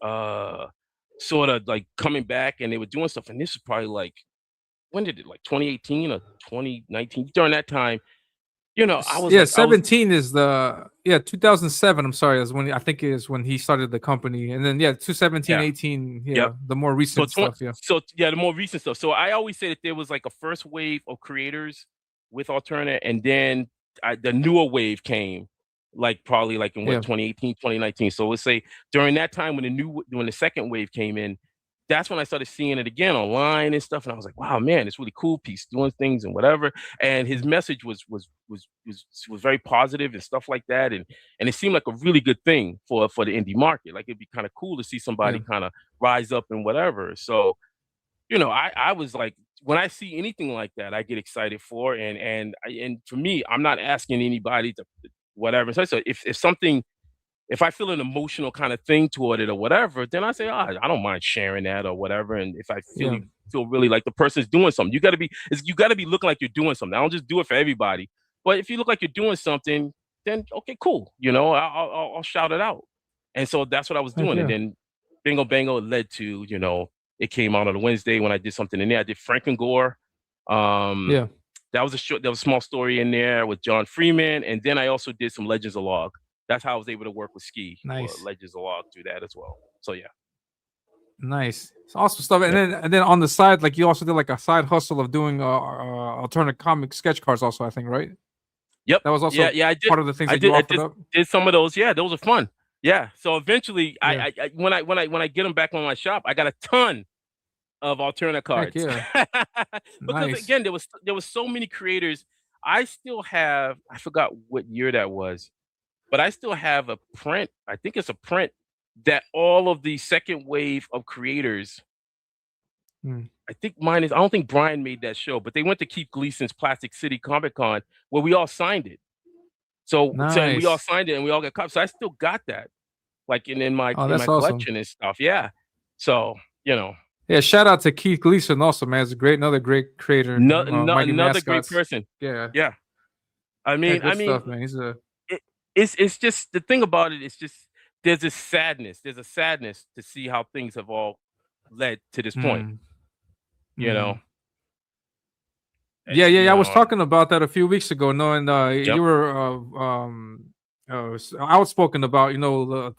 sort of like coming back and they were doing stuff, and this was probably like, when did it, like 2018 or 2019? During that time, I was 17 is the 2007. I'm sorry, is when I think is when he started the company, and then 2017, 18, the more recent stuff. The more recent stuff. So I always say that there was like a first wave of creators with Alterna, and then the newer wave came, like probably like in 2018, 2019. So let's say during that time when the second wave came in, that's when I started seeing it again online and stuff. And I was like, wow, man, it's really cool. He's doing things and whatever. And his message was very positive and stuff like that. And it seemed like a really good thing for the indie market. Like, it'd be kind of cool to see somebody kind of rise up and whatever. So, I was like, when I see anything like that, I get excited for. And for me, I'm not asking anybody to whatever. So if I feel an emotional kind of thing toward it or whatever, then I say, I don't mind sharing that or whatever. And if I feel really like the person's doing something, you got to be looking like you're doing something. I don't just do it for everybody, but if you look like you're doing something, then okay, cool. I'll shout it out. And so that's what I was doing. And then Bingo Bango led to, it came out on a Wednesday when I did something in there. I did Frank and Gore. That was a small story in there with John Freeman. And then I also did some Legends of Log. That's how I was able to work with Ski. Nice. Legends of Log through that as well. So yeah. Nice. It's awesome stuff. And then on the side, like, you also did like a side hustle of doing Alterna Comic sketch cards also, I think, right? Yep. That was also I did. Part of the things that you offered up. Did some of those. Yeah, those are fun. Yeah. So eventually I when I get them back on my shop, I got a ton of Alterna cards. Because again, there was so many creators. I still have, I forgot what year that was, but I still have a print. I think it's a print that all of the second wave of creators I think mine is. I don't think Brian made that show, but they went to Keith Gleason's Plastic City Comic Con where we all signed it. So and we all Nice. signed it, and we all got copies. So I still got that, like in my Oh, in that's my awesome. collection and stuff. Yeah. So Yeah, shout out to Keith Gleason also, man. He's another great creator. Mighty another great Mascots. person. Yeah. Yeah. I mean, stuff, man. He's a it's just the thing about it. It's just there's this sadness. There's a sadness to see how things have all led to this point. You know. Yeah. I was talking about that a few weeks ago. And you were outspoken about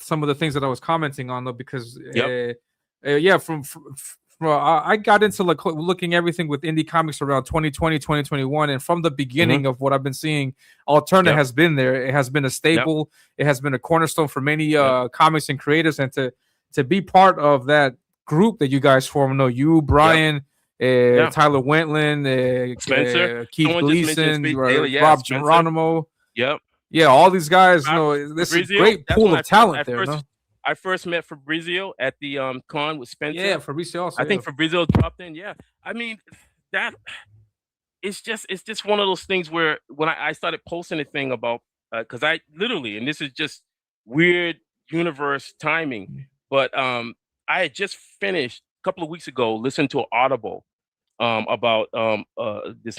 some of the things that I was commenting on, though, because I got into looking everything with indie comics around 2020, 2021, and from the beginning of what I've been seeing, Alterna has been there. It has been a staple. It has been a cornerstone for many comics and creators, and to be part of that group that you guys form. You, Brian. Tyler Wentland, Spencer, Keith Gleason, Daily, Rob Spencer. Geronimo. Yep. Yeah, all these guys. This is a great pool of talent there. I first met Fabrizio at the con with Spencer. Yeah, Fabrizio also. I think Fabrizio dropped in. Yeah, I mean that. It's just one of those things where when I started posting a thing about because I literally, and this is just weird universe timing, but I had just finished a couple of weeks ago listening to an Audible about this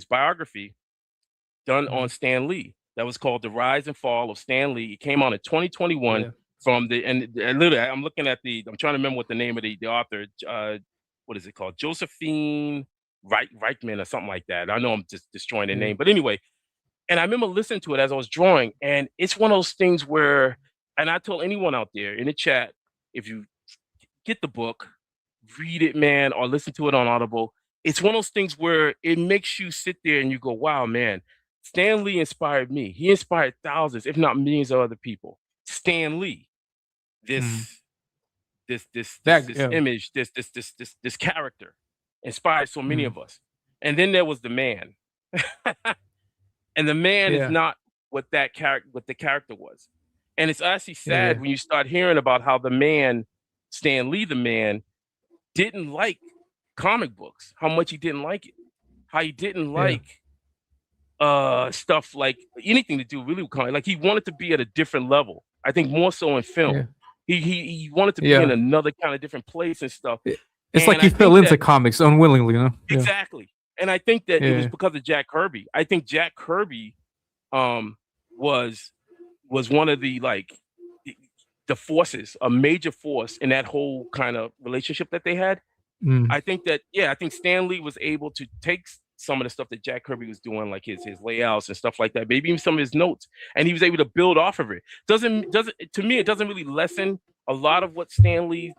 biography done on Stan Lee that was called The Rise and Fall of Stan Lee. It came out in 2021 from and literally I'm looking at I'm trying to remember what the name of the author what is it called? Josephine Reichman or something like that. I know I'm just destroying the name, but anyway, and I remember listening to it as I was drawing, and it's one of those things where, and I told anyone out there in the chat, if you get the book, read it, man, or listen to it on Audible. It's one of those things where it makes you sit there and you go, wow, man, Stan Lee inspired me. He inspired thousands, if not millions of other people. Stan Lee, this image, this character inspired so many of us. And then there was the man. And the man is not what the character was. And it's actually sad when you start hearing about how the man, Stan Lee, the man, didn't like comic books, how much he didn't like it, how he didn't like stuff like anything to do really with comic. Like he wanted to be at a different level. I think more so in film. He wanted to be in another kind of different place and stuff. It's like he fell into comics unwillingly, Exactly. And I think that it was because of Jack Kirby. I think Jack Kirby was one of the forces, a major force in that whole kind of relationship that they had. I think that, I think Stan Lee was able to take some of the stuff that Jack Kirby was doing, like his layouts and stuff like that, maybe even some of his notes, and he was able to build off of it. To me, it doesn't really lessen a lot of what Stan Lee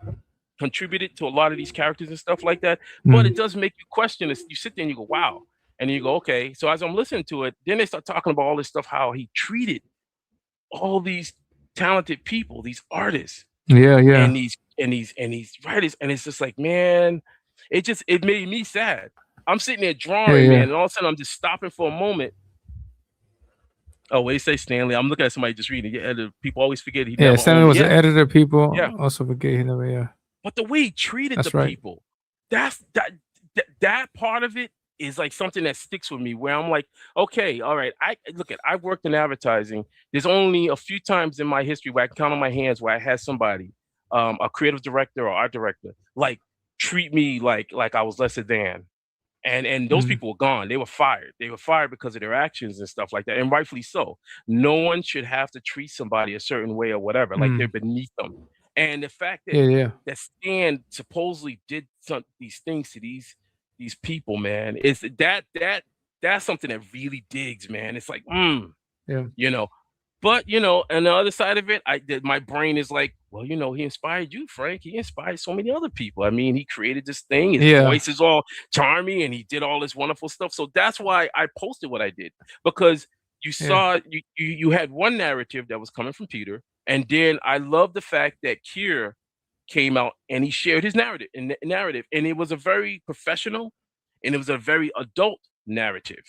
contributed to a lot of these characters and stuff like that, but it does make you question this. You sit there and you go, wow. And you go, okay. So as I'm listening to it, then they start talking about all this stuff, how he treated all these talented people, these artists, and these writers, and it's just like, man, it made me sad. I'm sitting there drawing, man, and all of a sudden I'm just stopping for a moment. Oh, what do you say, Stanley? I'm looking at somebody just reading. People always forget he. Stanley was an editor. People also forget he never. But the way he treated people, that part of it is like something that sticks with me, where I'm like, okay, all right. I've worked in advertising. There's only a few times in my history where I can count on my hands where I had somebody, a creative director or art director, like treat me like I was lesser than. And those people were gone. They were fired. They were fired because of their actions and stuff like that, and rightfully so. No one should have to treat somebody a certain way or whatever, like they're beneath them. And the fact that that Stan supposedly did these things to these people, man, is that's something that really digs, man. It's like, But on the other side of it, my brain is like, well, he inspired you, Frank. He inspired so many other people. I mean, he created this thing. His voice is all charming, and he did all this wonderful stuff. So that's why I posted what I did, because you saw you had one narrative that was coming from Peter, and then I love the fact that Kier came out and he shared his narrative, and it was a very professional, and it was a very adult narrative.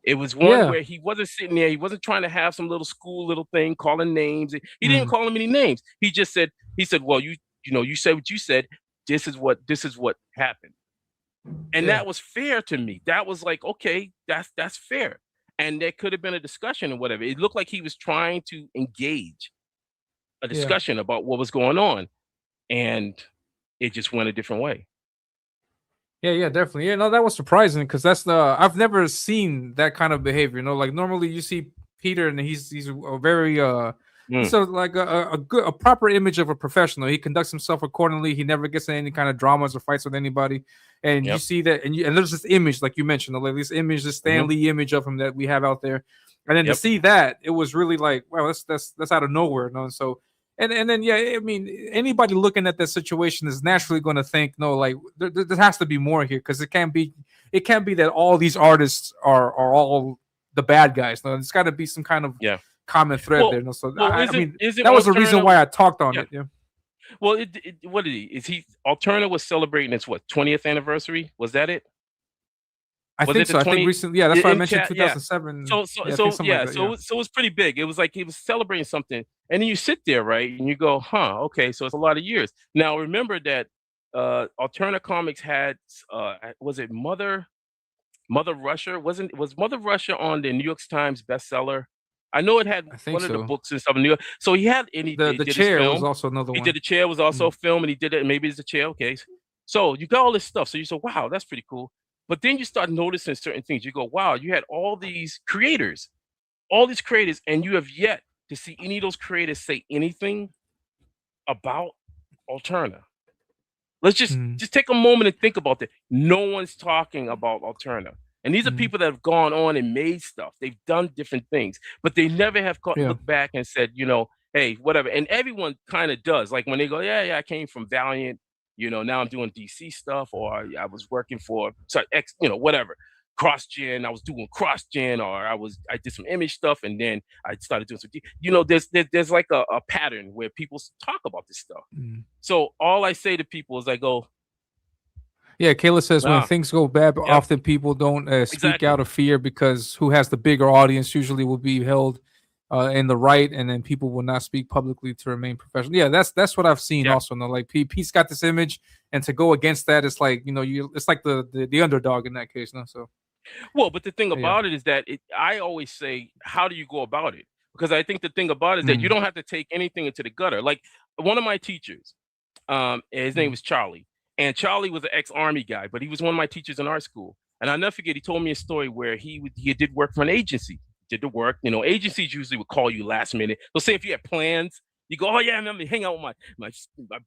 It was one where he wasn't sitting there. He wasn't trying to have some little school thing, calling names. He didn't call him any names. He just said, well, you said what you said. this is what happened. And that was fair to me. That was like, okay, that's fair. And there could have been a discussion or whatever. It looked like he was trying to engage a discussion about what was going on, and it just went a different way. Yeah, definitely. Yeah, no, that was surprising because I've never seen that kind of behavior. Like normally you see Peter and he's a very so like a proper image of a professional. He conducts himself accordingly. He never gets in any kind of dramas or fights with anybody. And you see that, and there's this image, like you mentioned, like this image, this Stan Lee image of him that we have out there. And then to see that, it was really like, wow, that's out of nowhere. So. And then I mean, anybody looking at that situation is naturally going to think, no, like there has to be more here, because it can't be that all these artists are all the bad guys. No, it's got to be some kind of common thread there. No, so I mean, that was the reason why I talked on it. Yeah. Well, what did he? Is he Alterna was celebrating its 20th anniversary? Was that it? I think so. I think recently, that's why I mentioned 2007. So it was pretty big. It was like he was celebrating something, and then you sit there, right, and you go, "Huh, okay, so it's a lot of years." Now remember that Alterna Comics had was it Mother Russia? Was Mother Russia on the New York Times bestseller? I know it had one of the books and stuff in New York. So he had the chair was also another one. He did the chair was also a film, and he did it. Maybe it's the chair. Okay, so you got all this stuff. So you say, "Wow, that's pretty cool." But then you start noticing certain things. You go, wow, you had all these creators, and you have yet to see any of those creators say anything about Alterna. Let's just take a moment and think about that. No one's talking about Alterna. And these are people that have gone on and made stuff. They've done different things, but they never have looked back and said, hey, whatever. And everyone kind of does. Like when they go, yeah, I came from Valiant. Now I'm doing DC stuff, or I was working for whatever, CrossGen. I was doing CrossGen, or I did some image stuff, and then I started doing some. There's like a pattern where people talk about this stuff. So all I say to people is I go, yeah. Kayla says when things go bad, often people don't speak out of fear, because who has the bigger audience usually will be held in the right, and then people will not speak publicly to remain professional. Yeah, that's what I've seen also. No, like Pete's got this image, and to go against that, it's like it's like the underdog in that case. No, so well, but the thing about it is that I always say, how do you go about it? Because I think the thing about it is that you don't have to take anything into the gutter. Like one of my teachers, his name was Charlie, and Charlie was an ex-Army guy, but he was one of my teachers in art school. And I'll never forget, he told me a story where he did work for an agency. Did the work, agencies usually would call you last minute. So say if you had plans, you go, oh yeah, I'm gonna hang out with my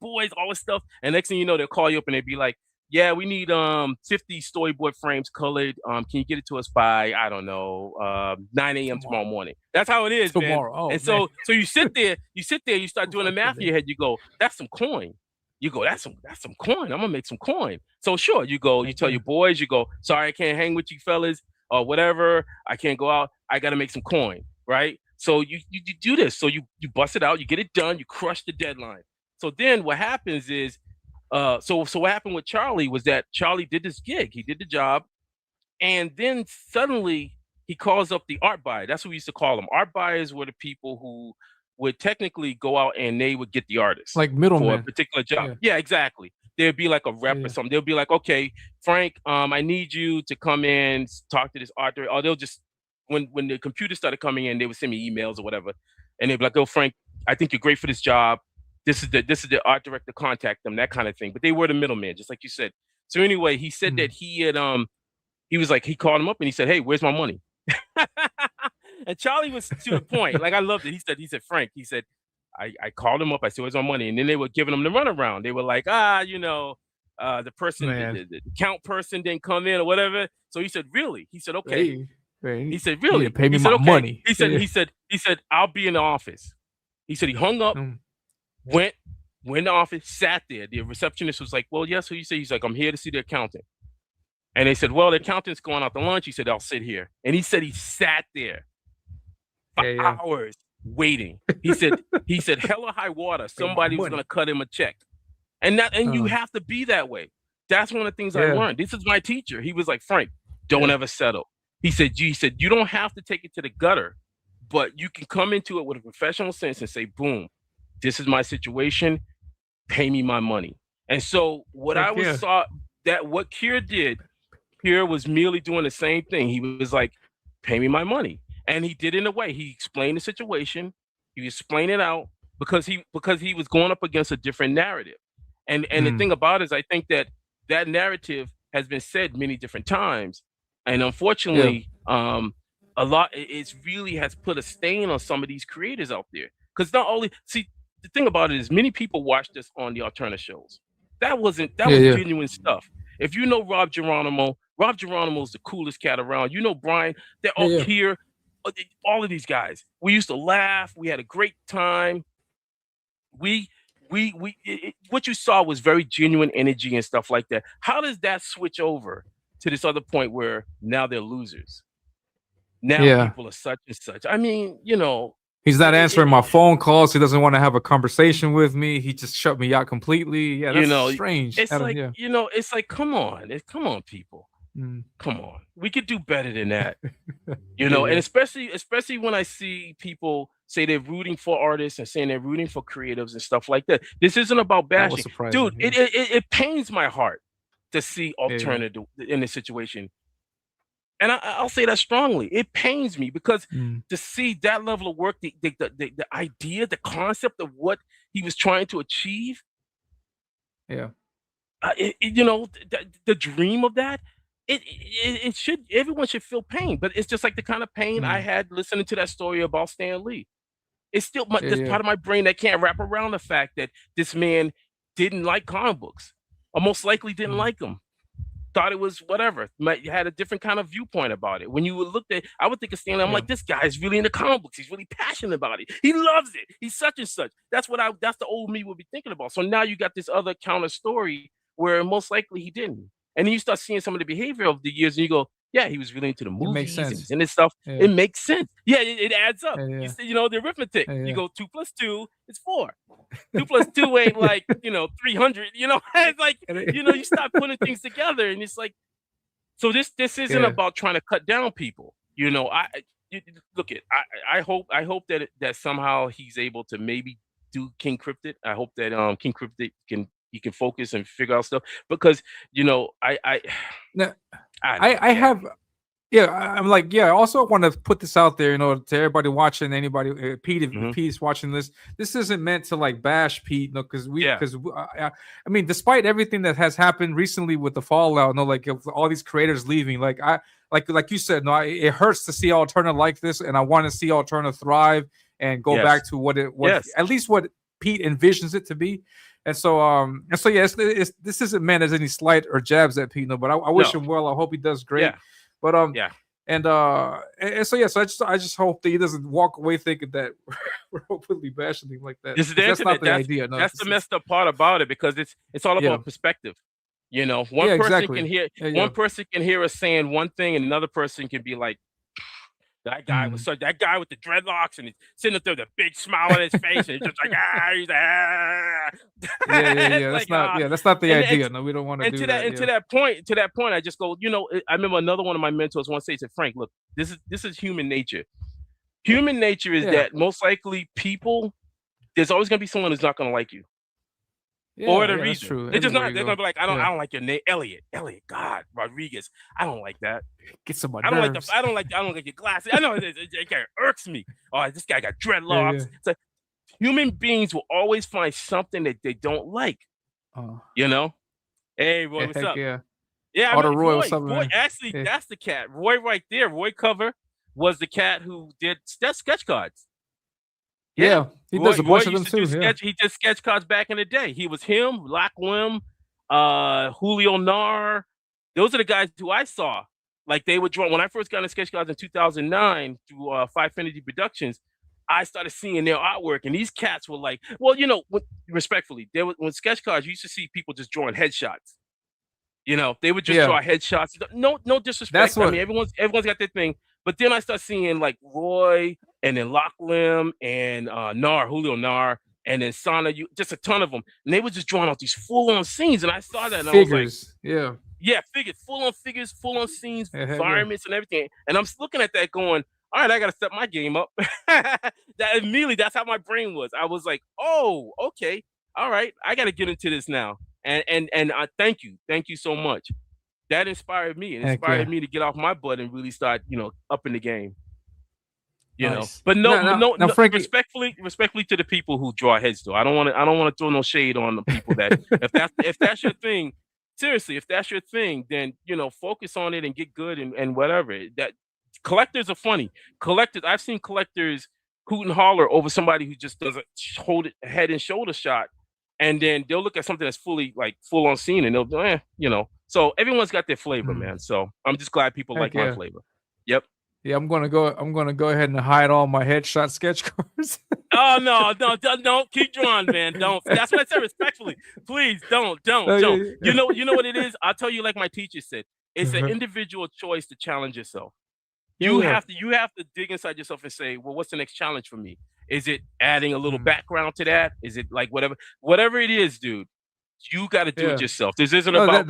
boys, all this stuff. And next thing you know, they'll call you up and they'd be like, yeah, we need 50 storyboard frames colored. Can you get it to us by, I don't know, 9 a.m. tomorrow morning? That's how it is, tomorrow. Man. Oh, and so you sit there, you start doing the math in your head. You go, that's some coin. You go, that's some coin. I'm gonna make some coin. So sure, you go, you tell your boys, you go, sorry, I can't hang with you fellas or whatever. I can't go out. I got to make some coin, right? So you do this. So you bust it out. You get it done. You crush the deadline. So then what happens is, so what happened with Charlie was that Charlie did this gig. He did the job, and then suddenly he calls up the art buyer. That's what we used to call them. Art buyers were the people who would technically go out and they would get the artist, like middlemen, for a particular job. Yeah, exactly. There'd be like a rep or something. They'll be like, okay, Frank, I need you to come in, talk to this art director. Or they'll just, when the computer started coming in, they would send me emails or whatever. And they'd be like, oh, Frank, I think you're great for this job. This is the art director, contact them, that kind of thing. But they were the middleman, just like you said. So anyway, he said that he had, he was like, he called him up and he said, hey, where's my money? And Charlie was to the point. Like, I loved it. He said, Frank, he said, I called him up. I said, where's my money? And then they were giving him the runaround. They were like, the person, the count person didn't come in or whatever. So he said, really? He said, okay. He said, really? Pay me my money. He said, I'll be in the office. He said, he hung up, went in the office, sat there. The receptionist was like, well, yes. So you say, he's like, I'm here to see the accountant. And they said, well, the accountant's going out to lunch. He said, I'll sit here. And he said, he sat there for hours waiting. He said, hell or high water, somebody was going to cut him a check. And you have to be that way. That's one of the things I learned. This is my teacher. He was like, Frank, don't ever settle. He said, you don't have to take it to the gutter, but you can come into it with a professional sense and say, boom, this is my situation. Pay me my money. And so what I was saw that what Kier did, Kier was merely doing the same thing. He was like, pay me my money. And he did it in a way. He explained the situation. He explained it out because he was going up against a different narrative. And the thing about it is I think that narrative has been said many different times. And unfortunately, a lot it really has put a stain on some of these creators out there. Because not only the thing about it is many people watch this on the alternative shows. That was genuine stuff. If you know Rob Geronimo is the coolest cat around. You know Brian, they're all here. All of these guys. We used to laugh. We had a great time. What you saw was very genuine energy and stuff like that. How does that switch over to this other point where now they're losers? Now people are such and such. I mean, he's not answering my phone calls. He doesn't want to have a conversation with me. He just shut me out completely. Yeah, that's strange. It's like, it's like, come on, people. Come on, we could do better than that. And especially when I see people say they're rooting for artists and saying they're rooting for creatives and stuff like that. This isn't about bashing, dude. It pains my heart to see alternative in this situation. And I'll say that strongly. It pains me because to see that level of work, the idea, the concept of what he was trying to achieve, the dream of that, it should, everyone should feel pain. But it's just like the kind of pain I had listening to that story about Stan Lee. It's still there's part of my brain that can't wrap around the fact that this man didn't like comic books, or most likely didn't like them. Thought it was whatever. You had a different kind of viewpoint about it. When you would look at, I would think of Stanley. I'm like, this guy is really into comic books. He's really passionate about it. He loves it. He's such and such. That's the old me would be thinking about. So now you got this other counter story where most likely he didn't. And then you start seeing some of the behavior of the years, and you go, yeah, he was really into the movies and this stuff. It makes sense. Yeah, it adds up. The arithmetic. You go 2 + 2 is 4. 2 + 2 ain't like 300. It's like you start putting things together, and it's like, so this isn't about trying to cut down people. I hope that somehow he's able to maybe do King Cryptid. I hope that King Cryptid can focus and figure out stuff, because I also want to put this out there, to everybody watching, anybody, Pete, if Pete's watching this isn't meant to like bash Pete, because I mean, despite everything that has happened recently with the fallout, like all these creators leaving, like you said, it hurts to see Alterna like this, and I want to see Alterna thrive and go back to what at least what Pete envisions it to be. And so, this isn't meant as any slight or jabs at Pete, but I wish him well. I hope he does great. But so I just hope that he doesn't walk away thinking that we're openly bashing him like that. That's not the idea. No, that's the messed up part about it, because it's all about perspective. One person can hear us saying one thing, and another person can be like, that guy was that guy with the dreadlocks, and he's sitting up there with a big smile on his face, and he's just like, he's that's not the idea. No, we don't want to do that. And to that point, I just go, I remember another one of my mentors once said, Frank, look, this is human nature. Human nature is that most likely people, there's always going to be someone who's not going to like you. For the reason. True. They're just not. They're gonna be like, I don't like your name, Elliot. God, Rodriguez. I don't like that. Get some. I don't like your glasses. I know it irks me. Oh, this guy got dreadlocks. Yeah. It's like human beings will always find something that they don't like. Hey, Roy, what's up? Yeah. Yeah. Roy, what's up, man? Roy, actually, that's the cat. Roy, right there. Roy Cover was the cat who did sketch cards. Yeah, he does a bunch of them too. He did sketch cards back in the day. He was him, Lock Lim, Julio Nar. Those are the guys who I saw. Like, they were drawn when I first got into sketch cards in 2009 through Five Finity Productions. I started seeing their artwork, and these cats were like, respectfully, when sketch cards, you used to see people just drawing headshots. They would just draw headshots. No disrespect. I mean, everyone's got their thing. But then I start seeing like Roy, and then Lock Lim, and Julio Nar, and then Sana, just a ton of them. And they were just drawing out these full-on scenes. And I saw that, and figures. I was like, figures, full-on scenes, environments, and everything. And I'm looking at that going, all right, I got to step my game up. That's how my brain was. I was like, oh, okay, all right, I got to get into this now. And I thank you so much. That inspired me. It inspired me to get off my butt and really start, upping the game. Nice. But no, Frankie, respectfully to the people who draw heads, though. I don't want to throw no shade on the people that if that's your thing, seriously, if that's your thing, then focus on it and get good and whatever. That collectors are funny. I've seen collectors hoot and holler over somebody who just doesn't hold it head and shoulder shot, and then they'll look at something that's full on scene and they'll go, So everyone's got their flavor, man. So I'm just glad people like my flavor. Yep. Yeah, I'm gonna go ahead and hide all my headshot sketch cards. Oh no, don't keep drawing, man. Don't. That's what I said respectfully. Please don't. You know what it is? I'll tell you like my teacher said. It's an individual choice to challenge yourself. You have to dig inside yourself and say, well, what's the next challenge for me? Is it adding a little background to that? Is it like whatever it is, dude? You got to do it yourself. This isn't about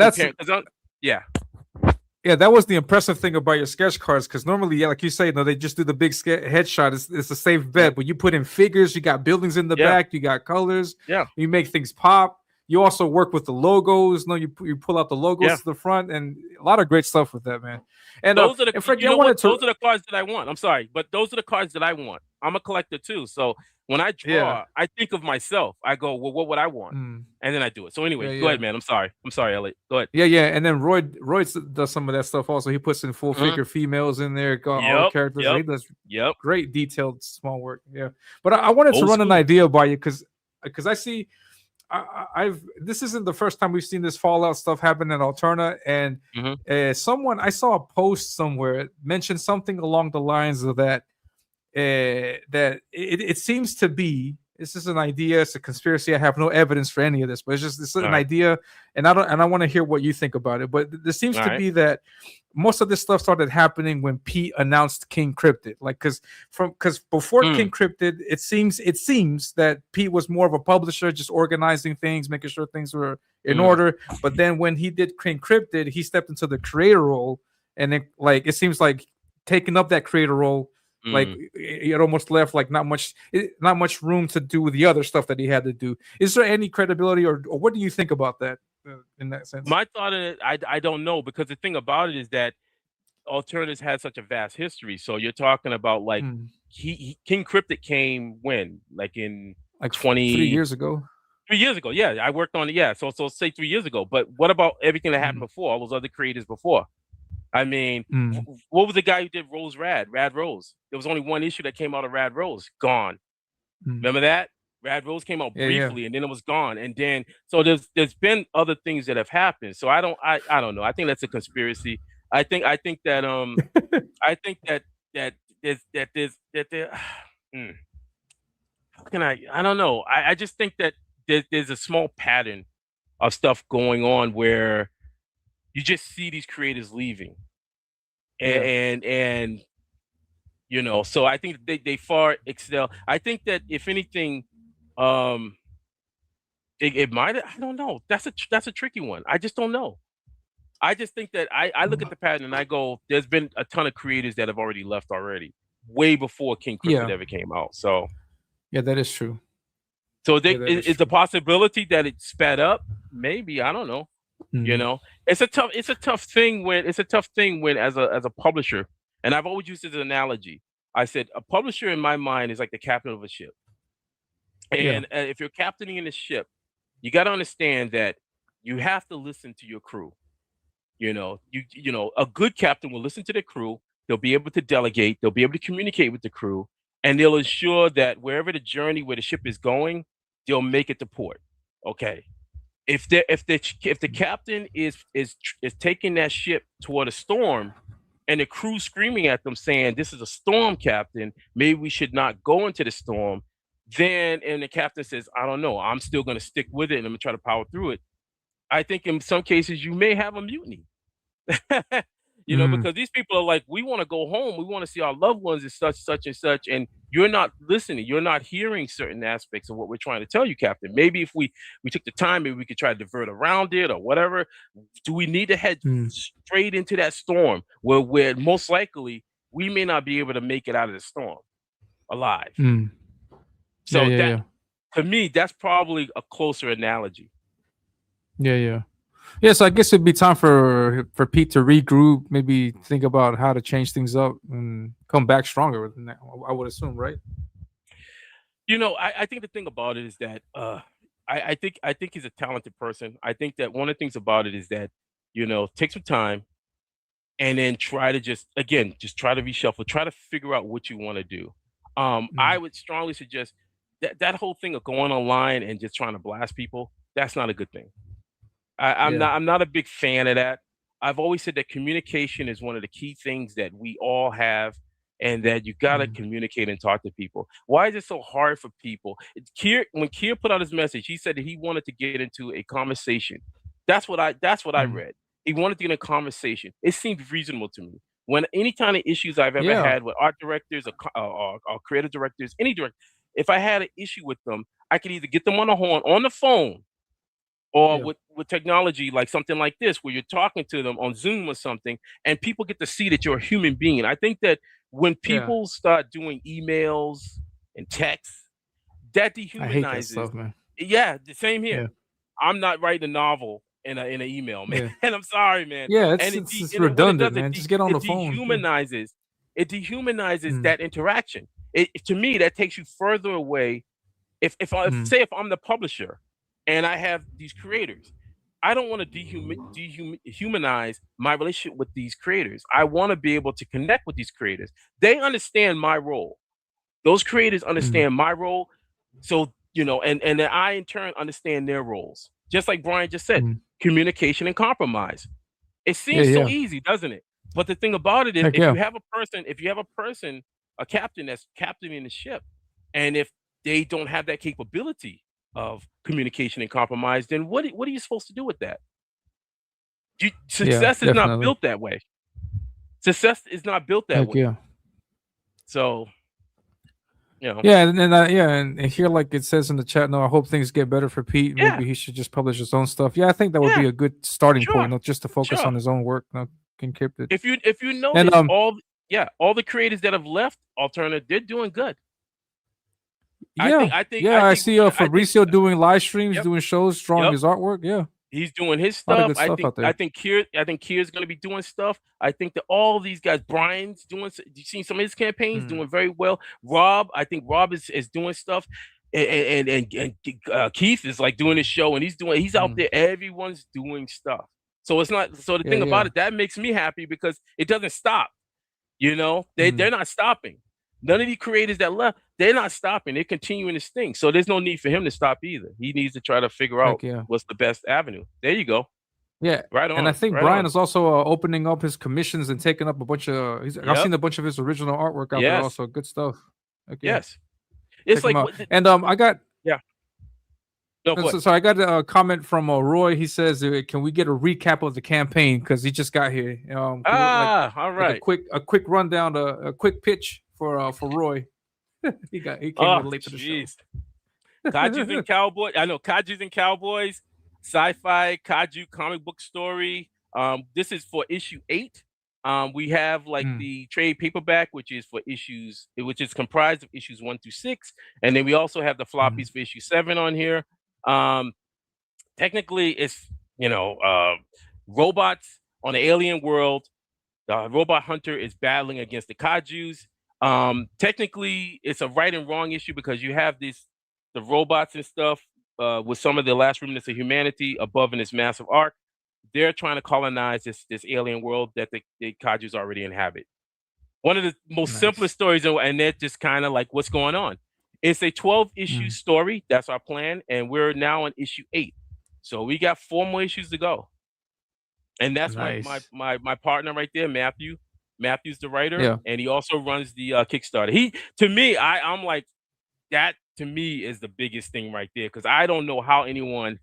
Yeah, that was the impressive thing about your sketch cards, because normally, like you say, they just do the big headshot. It's a safe bet, but you put in figures, you got buildings in the back, you got colors, you make things pop. You also work with the logos. You pull out the logos to the front, and a lot of great stuff with that, man. And those are the cards that I want. I'm sorry, but those are the cards that I want. I'm a collector too, so when I draw, I think of myself. I go, well, what would I want? And then I do it. So anyway, go ahead, man. I'm sorry, Elliot. Go ahead. Yeah. And then Roy does some of that stuff also. He puts in full figure females in there, all the characters. He does great detailed small work. Yeah. But I wanted to run an idea by you because I see this isn't the first time we've seen this Fallout stuff happen in Alterna, and I saw a post somewhere mentioned something along the lines of that. That it seems to be, this is an idea, it's a conspiracy. I have no evidence for any of this, but it's an idea, and I want to hear what you think about it. But there seems to be that most of this stuff started happening when Pete announced King Cryptid, because before King Cryptid, it seems that Pete was more of a publisher, just organizing things, making sure things were in order. But then when he did King Cryptid, he stepped into the creator role, and it seems like taking up that creator role. Like it almost left not much room to do the other stuff that he had to do. Is there any credibility, or what do you think about that in that sense? My thought on it, I don't know, because the thing about it is that Alterna's had such a vast history. So you're talking about King Cryptid came when, in 3 years ago. 3 years ago, yeah. I worked on it, yeah. So say 3 years ago. But what about everything that happened before? All those other creators before? I mean, what was the guy who did Rad Rose? There was only one issue that came out of Rad Rose. Gone. Remember that? Rad Rose came out briefly and then it was gone. And then so there's been other things that have happened. So I don't know. I think that's a conspiracy. I think that how can I don't know. I just think that there's a small pattern of stuff going on where you just see these creators leaving. And so I think they far excel. I think that if anything, it might, I don't know. That's a tricky one. I just don't know. I just think that I look at the pattern and I go, there's been a ton of creators that have already left already, way before King Cryptid ever came out. So yeah, that is true. So is the possibility that it sped up? Maybe, I don't know. It's a tough thing when as a publisher, and I've always used this as an analogy. I said a publisher in my mind is like the captain of a ship, and if you're captaining in a ship, you got to understand that you have to listen to your crew. A good captain will listen to the crew. They'll be able to delegate. They'll be able to communicate with the crew, and they'll ensure that wherever the ship is going, they'll make it to port. Okay. If the captain is taking that ship toward a storm, and the crew screaming at them saying, "This is a storm, Captain. Maybe we should not go into the storm," and the captain says, "I don't know. I'm still going to stick with it and I'm going to try to power through it." I think in some cases you may have a mutiny. Because these people are like, we want to go home. We want to see our loved ones and such and such. And you're not listening. You're not hearing certain aspects of what we're trying to tell you, Captain. Maybe if we took the time, maybe we could try to divert around it or whatever. Do we need to head straight into that storm where most likely we may not be able to make it out of the storm alive? So to me, that's probably a closer analogy. Yeah, so I guess it'd be time for Pete to regroup, maybe think about how to change things up and come back stronger than that. I would assume, right? I think the thing about it is that I think he's a talented person. I think that one of the things about it is that take some time and then try to just try to reshuffle, try to figure out what you want to do. I Mm. would strongly suggest that whole thing of going online and just trying to blast people. That's not a good thing. I'm Yeah. not a big fan of that. I've always said that communication is one of the key things that we all have, and that you gotta Mm. communicate and talk to people. Why is it so hard for people? When Kier put out his message, he said that he wanted to get into a conversation. That's what I Mm. read. He wanted to get in a conversation. It seemed reasonable to me. When any kind of issues I've ever Yeah. had with art directors or creative directors, any director, if I had an issue with them, I could either get them on the horn on the phone or Yeah. with technology like something like this where you're talking to them on Zoom or something, and people get to see that you're a human being. I think that when Yeah. people start doing emails and texts, that I hate that dehumanizes. stuff, man. Yeah, the same Yeah. here. I'm not writing a novel in an email, man. Yeah. And I'm sorry, man. Yeah, And it's what it does, redundant, man. Just get on the phone. Yeah. it dehumanizes Mm. that interaction. To me, that takes you further away. Mm. If I'm the publisher and I have these creators, I don't want to dehumanize my relationship with these creators. I want to be able to connect with these creators. They understand my role. Those creators Mm. understand my role. So, and then I in turn understand their roles. Just like Brian just said, Mm. communication and compromise. It Yeah, seems so yeah. easy, doesn't it? But the thing about it is, Heck yeah. if you have a person, a captain that's captaining the ship, and if they don't have that capability of communication and compromise, then what are you supposed to do with that? Yeah, Success is not definitely. built that way. Success is not built that Heck way. yeah. So, Yeah, and here, like it says in the chat, no, I hope things get better for Pete. yeah, Maybe he should just publish his own stuff. Yeah, I think that would yeah, be a good starting point, sure, not just to focus sure. on his own work. No, can keep it. If you And notice, all the creators that have left Alternative, they're doing good. yeah, yeah, I I think we're see gonna. I think. Fabrizio doing live streams, Yep. doing shows, drawing Yep. his artwork. Yeah, He's doing his a lot of stuff. good stuff out I there. think Kier's going to be doing stuff. I think that all these guys, Brian's doing. You've seen some of his campaigns Mm. doing very well. I think Rob is doing stuff, and Keith is like doing his show, and he's out Mm. there. Everyone's doing stuff. So it's not. So the Yeah, thing about yeah. it that makes me happy because it doesn't stop. They're Mm. not stopping. None of the creators that left, they're not stopping. They're continuing this thing. So there's no need for him to stop either. He needs to try to figure out Heck yeah. what's the best avenue. There you go. Yeah, Right and I on. think Right Brian on. is also opening up his commissions and taking up a bunch of. I've Yep. seen a bunch of his original artwork out there. Yes. Also, good stuff. Heck yeah, Yes. It's check him like out. And I got yeah. No, go ahead. so I got a comment from Roy. He says, "Can we get a recap of the campaign because he just got here? All Like right. a quick rundown, a quick pitch for Roy. he came Oh, in late to the show. jeez. Kaijus and Cowboys. I know Kaijus and Cowboys, sci-fi kaiju comic book story. This is for issue 8. We have like Mm. the trade paperback, which is comprised of issues 1 through 6, and then we also have the floppies for issue 7 on here. Technically, it's robots on an alien world. The robot hunter is battling against the Kaijus. Technically, it's a right and wrong issue because you have the robots and stuff with some of the last remnants of humanity above in this massive arc. They're trying to colonize this alien world that the Kaijus already inhabit. One of the most simplest stories, and that's just kind of like what's going on. It's a 12-issue story. That's our plan, and we're now on issue 8. So we got 4 more issues to go. And that's my partner right there, Matthew. Matthew's the writer, and he also runs the Kickstarter. I'm like, that to me is the biggest thing right there because I don't know how anyone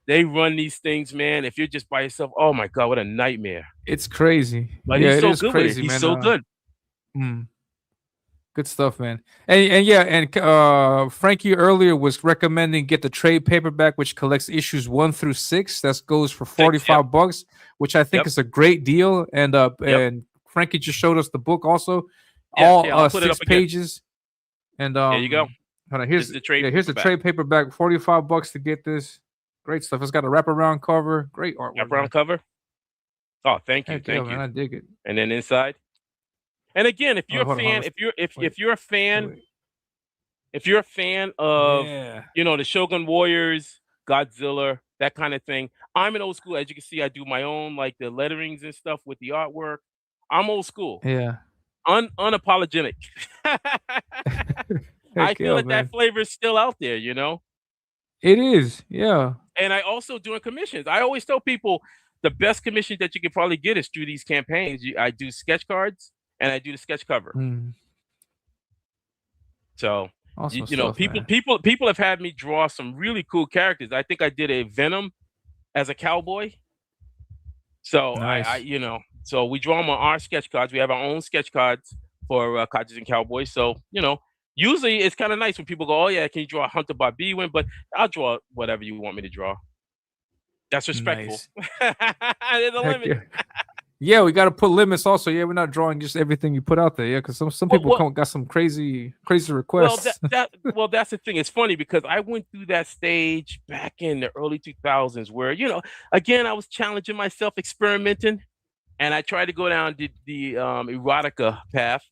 they run these things, man. If you're just by yourself, oh my god, what a nightmare! It's crazy. But yeah, he's so it is good crazy, with it. man. He's so good. Good stuff, man. And Frankie earlier was recommending get the trade paperback, which collects issues 1 through 6. That goes for $45, which I think is a great deal. And and Frankie just showed us the book also, all 6 pages. And there you go. Hold on, here's the trade. Here's the trade paperback, $45 to get this. Great stuff. It's got a wraparound cover. Great artwork. Wraparound cover. Oh, thank you, Heck thank yeah, you. man, I dig it. And then inside. And again, if you're Hold a on, hold fan, on. if you're a fan, Wait. if you're a fan of Yeah. the Shogun Warriors, Godzilla, that kind of thing, I'm an old school. As you can see, I do my own like the letterings and stuff with the artwork. I'm old school, Yeah. unapologetic. I Heck feel yeah, that man. flavor is still out there, It is. Yeah. And I also doing commissions. I always tell people the best commission that you can probably get is through these campaigns. I do sketch cards and I do the sketch cover. Mm. So Awesome stuff, man. people have had me draw some really cool characters. I think I did a Venom as a cowboy. So Nice. so we draw them on our sketch cards. We have our own sketch cards for Kaijus and Cowboys. So usually it's kind of nice when people go, "Oh yeah, can you draw a Hunter Barbie one?" But I'll draw whatever you want me to draw. That's respectful. Nice. There's a limit. Yeah. Yeah, we got to put limits also. Yeah, we're not drawing just everything you put out there. Yeah, because some people got some crazy requests. Well, that's the thing. It's funny because I went through that stage back in the early 2000s where, again, I was challenging myself, experimenting, and I tried to go down the erotica path.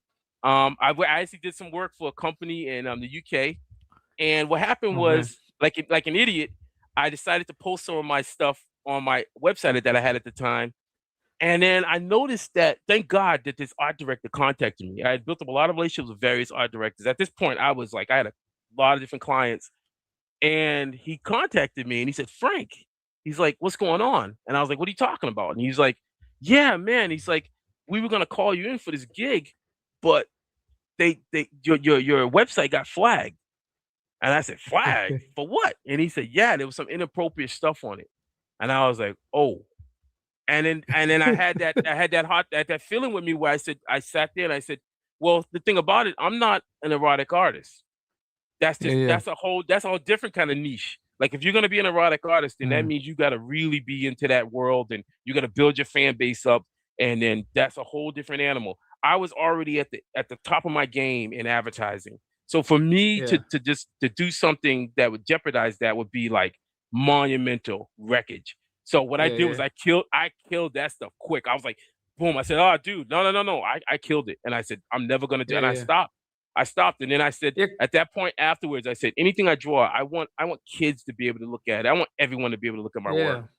I actually did some work for a company in the UK, and what happened was, like an idiot, I decided to post some of my stuff on my website that I had at the time. And then I noticed that, thank God, that this art director contacted me. I had built up a lot of relationships with various art directors. At this point, I had a lot of different clients. And he contacted me and he said, "Frank," he's like, "what's going on?" And I was like, "What are you talking about?" And he's like, "Yeah, man." He's like, "We were going to call you in for this gig, but your website got flagged." And I said, "Flagged? For what?" And he said, "Yeah, there was some inappropriate stuff on it." And I was like, "Oh." And then I had that feeling with me where I sat there and I said, "Well, the thing about it, I'm not an erotic artist. That's a whole different kind of niche. Like if you're gonna be an erotic artist, then that means you gotta really be into that world and you gotta build your fan base up, and then that's a whole different animal." I was already at the top of my game in advertising. So for me to do something that would jeopardize that would be like monumental wreckage. So what I did was I killed that stuff quick. I was like, boom. I said, "Oh, dude, no. I killed it." And I said, "I'm never gonna do it." And I stopped. And then I said, at that point afterwards, I said, anything I draw, I want kids to be able to look at it. I want everyone to be able to look at my work.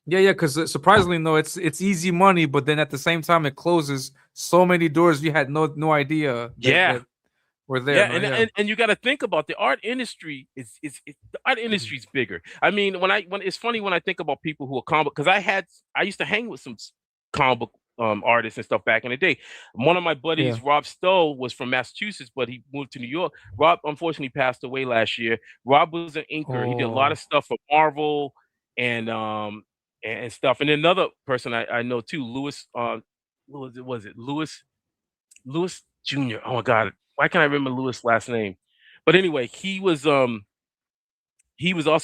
Yeah, because surprisingly, no, it's easy money, but then at the same time, it closes so many doors you had no idea that were there. Yeah, and you got to think about the art industry is the art industry is bigger. I mean, when it's funny when I think about people who are comic, because I used to hang with some comic book artists and stuff back in the day. One of my buddies, Rob Stowe, was from Massachusetts, but he moved to New York. Rob unfortunately passed away last year. Rob was an inker. He did a lot of stuff for Marvel and stuff. And then another person I know too, Lewis. Was it Lewis Jr.? Oh my God, why can't I remember Lewis' last name? But anyway, he was also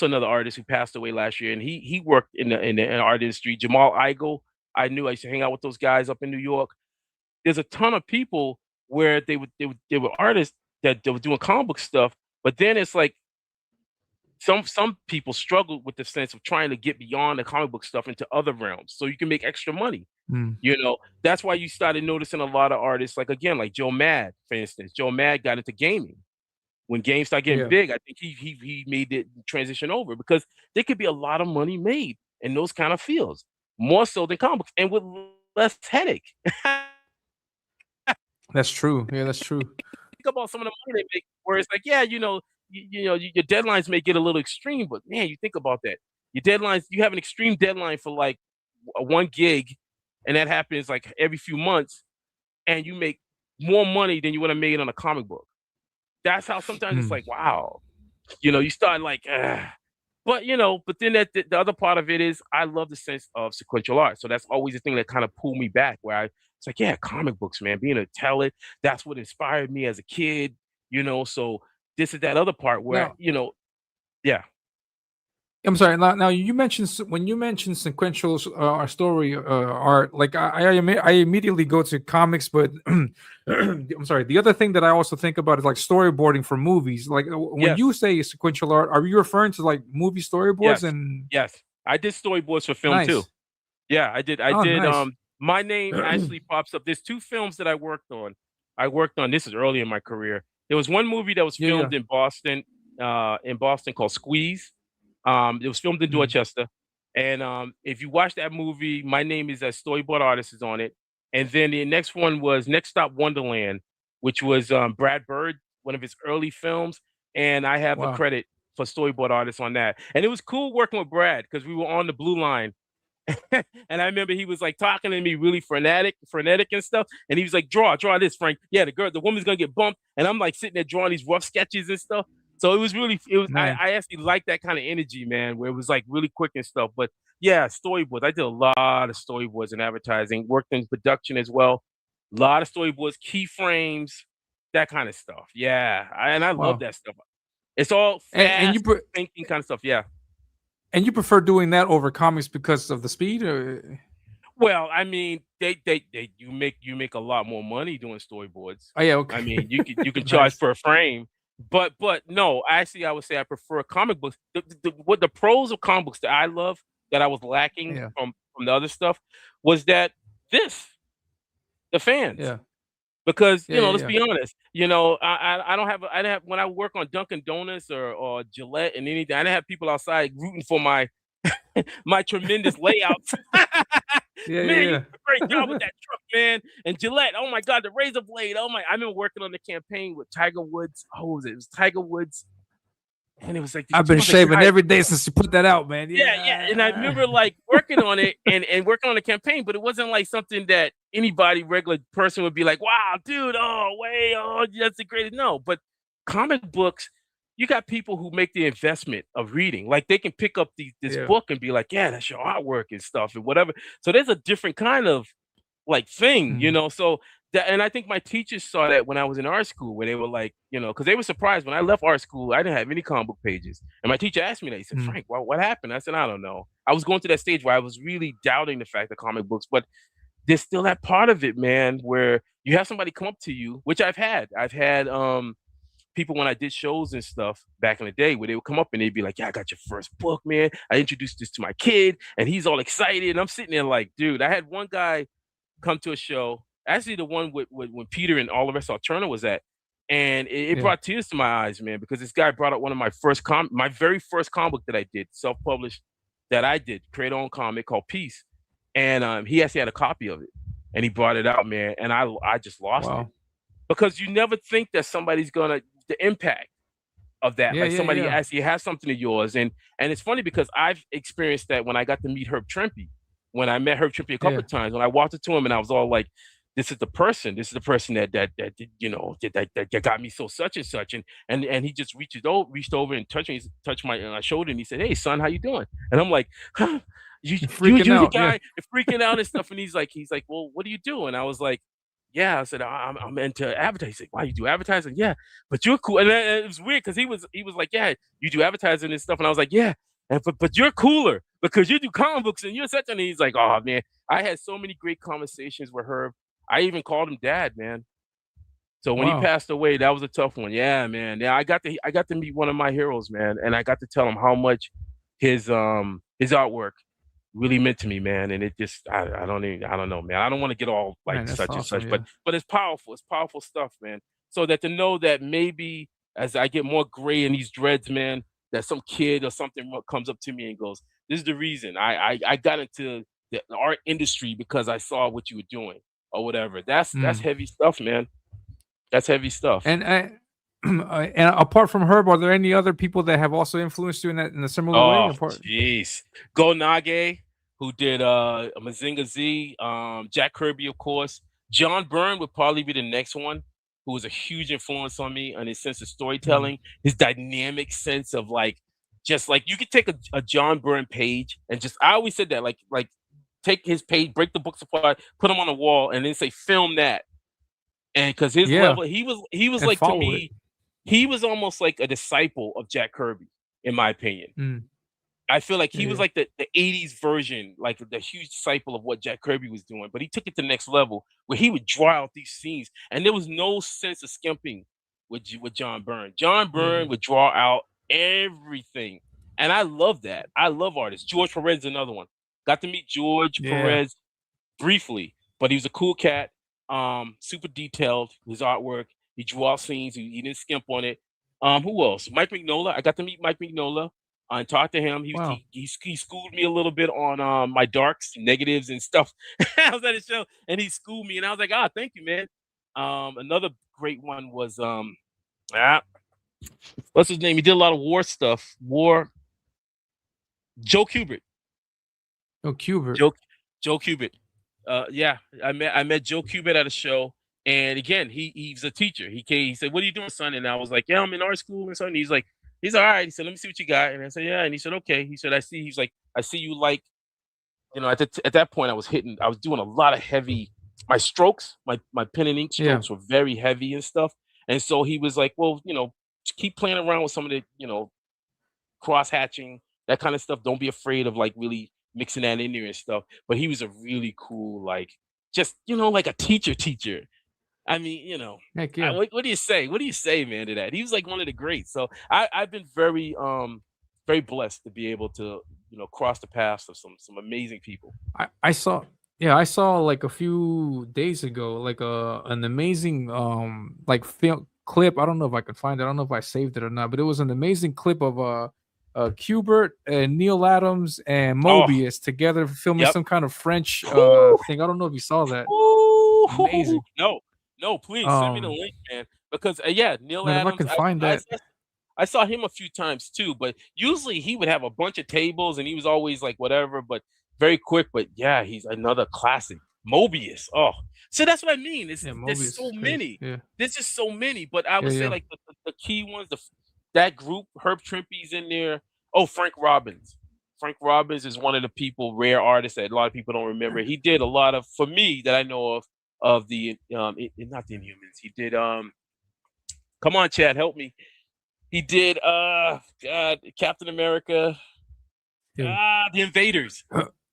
another artist who passed away last year, and he worked in the art industry. Jamal Igle, I used to hang out with those guys up in New York. There's a ton of people where they were artists that they were doing comic book stuff, but then it's like some people struggle with the sense of trying to get beyond the comic book stuff into other realms so you can make extra money. That's why you started noticing a lot of artists, like Joe Mad, for instance. Joe Mad got into gaming. When games started getting big, I think he made the transition over because there could be a lot of money made in those kind of fields, more so than comic books, and with less headache. That's true. Yeah, that's true. Think about some of the money they make, where it's like, your deadlines may get a little extreme, but man, you think about that. Your deadlines, you have an extreme deadline for like one gig, and that happens like every few months, and you make more money than you would have made on a comic book. That's how sometimes it's like, wow, you start like, but then the other part of it is I love the sense of sequential art. So that's always the thing that kind of pulled me back where it's like, yeah, comic books, man, being able to tell it. That's what inspired me as a kid, so this is that other part where, yeah. I'm sorry. Now you mentioned when you mentioned sequential story art, like I immediately go to comics, but I'm sorry. The other thing that I also think about is like storyboarding for movies. Like when Yes. you say sequential art, are you referring to like movie storyboards? Yes. And Yes. I did storyboards for film too. nice. Yeah, I did. I Oh, did. nice. My name actually pops up. There's 2 films that I worked on. This is early in my career. There was one movie that was Yeah, yeah. filmed in Boston called Squeeze. It was filmed in Mm. Dorchester. And if you watch that movie, my name is as storyboard artist is on it. And then the next one was Next Stop Wonderland, which was Brad Bird, one of his early films. And I have a Wow. credit for storyboard artist on that. And it was cool working with Brad because we were on the blue line. And I remember he was like talking to me really frenetic and stuff. And he was like, draw this, Frank. Yeah, the woman's gonna get bumped. And I'm like sitting there drawing these rough sketches and stuff. So Nice. I actually like that kind of energy, man, where it was like really quick and stuff. But yeah, storyboards. I did a lot of storyboards in advertising, worked in production as well. A lot of storyboards, keyframes, that kind of stuff. Yeah. And I love Wow. that stuff. It's all And fast thinking kind of stuff. Yeah. you prefer doing that over comics because of the speed? Or... Well, I mean, you make a lot more money doing storyboards. Oh yeah, okay. I mean, you can charge Nice. per frame, but no, actually, I would say I prefer comic books. What the pros of comic books that I love that I was lacking Yeah, from the other stuff was that the fans. yeah, Because yeah, let's yeah, be honest, I don't have I didn't have when I work on Dunkin' Donuts or Gillette and anything, I didn't have people outside rooting for my my tremendous layouts. yeah, Man, you yeah, did a great job with that truck, man. And Gillette, oh my God, the razor blade. Oh my, I remember working on the campaign with Tiger Woods. Oh, was it? It was Tiger Woods. And it was like, I've been shaving every day since you put that out, man. yeah. And I remember like working on it and working on the campaign, but it wasn't like something that anybody, regular person would be like, wow, dude, that's the greatest. No, but comic books, you got people who make the investment of reading. Like they can pick up this Yeah. book and be like, yeah, that's your artwork and stuff and whatever. So there's a different kind of like thing, So that, and I think my teachers saw that when I was in art school, where they were like, because they were surprised when I left art school, I didn't have any comic book pages. And my teacher asked me that. He said, Frank, what happened? I said, I don't know. I was going to that stage where I was really doubting the fact of comic books, but there's still that part of it, man, where you have somebody come up to you, which I've had. I've had people when I did shows and stuff back in the day where they would come up and they'd be like, yeah, I got your first book, man. I introduced this to my kid and he's all excited. And I'm sitting there like, dude, I had one guy come to a show, actually the one with when Peter and Oliver Saw Turner was at. And it brought tears to my eyes, man, because this guy brought up one of my very first comic book that I did, self-published, that I did, create-own comic called Peace. And he actually had a copy of it. And he brought it out, man. And I just lost it. Because you never think that somebody's gonna the impact of that. Like somebody actually has something of yours. And it's funny because I've experienced that when I got to meet Herb Trimpe. When I met Herb Trimpe a couple of times, when I walked up to him and I was all like, this is the person that got me so such and such. And he just reached over and touched my shoulder and he said, hey son, how you doing? And I'm like, huh, you the guy freaking out and stuff. And he's like, well, what do you do? And I was like, yeah, I said, I'm into advertising. He's like, why, you do advertising? Yeah, but you're cool. And it was weird because he was like, yeah, you do advertising and stuff. And I was like, yeah, but you're cooler because you do comic books and you're such. And he's like, oh man, I had so many great conversations with Herb. I even called him dad, man. So when he passed away, that was a tough one. Yeah, man. Yeah, I got to meet one of my heroes, man, and I got to tell him how much his artwork really meant to me, man. And it just, I don't know, man. I don't want to get all like man, such awesome, and such, but it's powerful. It's powerful stuff, man. So that to know that maybe as I get more gray in these dreads, man, that some kid or something comes up to me and goes, this is the reason I got into the art industry because I saw what you were doing or whatever. That's heavy stuff, man. That's heavy stuff. And and apart from Herb, are there any other people that have also influenced you in a similar way? Jeez, Go Nage, who did Mazinga Z, Jack Kirby, of course. John Byrne would probably be the next one, who was a huge influence on me on his sense of storytelling, his dynamic sense of like, just like you could take a John Byrne page and just, I always said that, like take his page, break the books apart, put them on the wall, and then say, film that. And because his level, he was like, to me, he was almost like a disciple of Jack Kirby, in my opinion. I feel like he was Yeah. like the 80s version, like the huge disciple of what Jack Kirby was doing, but he took it to the next level where he would draw out these scenes, and there was no sense of skimping with John Byrne. John Byrne would draw out everything, and I love that. I love artists. George Perez is another one. Got to meet George Perez briefly, but he was a cool cat. Super detailed, his artwork. He drew out scenes. He didn't skimp on it. Who else? Mike Mignola. I got to meet Mike Mignola and talk to him. He schooled me a little bit on my darks, negatives, and stuff. I was at his show, and he schooled me, and I was like, thank you, man. Another great one was what's his name? He did a lot of war stuff. Joe Kubert. Oh, Kubert. Joe Kubert. Yeah, I met Joe Kubert at a show, and again, he's a teacher. He came. He said, "What are you doing, son?" And I was like, "Yeah, I'm in art school and something." He's like, "He's all right." He said, "Let me see what you got." And I said, "Yeah." And he said, "Okay." He said, "I see." He's like, "I see you like." At that point, I was doing a lot of heavy. My strokes, my pen and ink strokes were very heavy and stuff. And so he was like, "Well, keep playing around with some of the, cross hatching, that kind of stuff. Don't be afraid of like really mixing that in there and stuff." But he was a really cool, like, just, like a teacher. I mean, Heck yeah. what do you say? What do you say, man, to that? He was like one of the greats. So I've been very, very blessed to be able to, cross the paths of some amazing people. I saw like a few days ago, like an amazing like film clip. I don't know if I could find it. I don't know if I saved it or not, but it was an amazing clip of Kubert and Neil Adams and Mobius together filming some kind of French thing. I don't know if you saw that. Amazing. No, please send me the link, man. Because Neil Adams. If I could find that. I saw him a few times too, but usually he would have a bunch of tables and he was always like whatever, but very quick. But yeah, he's another classic. Mobius. Oh, so that's what I mean. There's so many. Yeah. There's just so many. But I would say like the key ones, that group, Herb Trimpe's in there. Oh, Frank Robbins. Frank Robbins is one of the rare artists that a lot of people don't remember. He did a lot of, for me, that I know of the not the Inhumans. He did come on, Chad, help me. He did Captain America. The Invaders.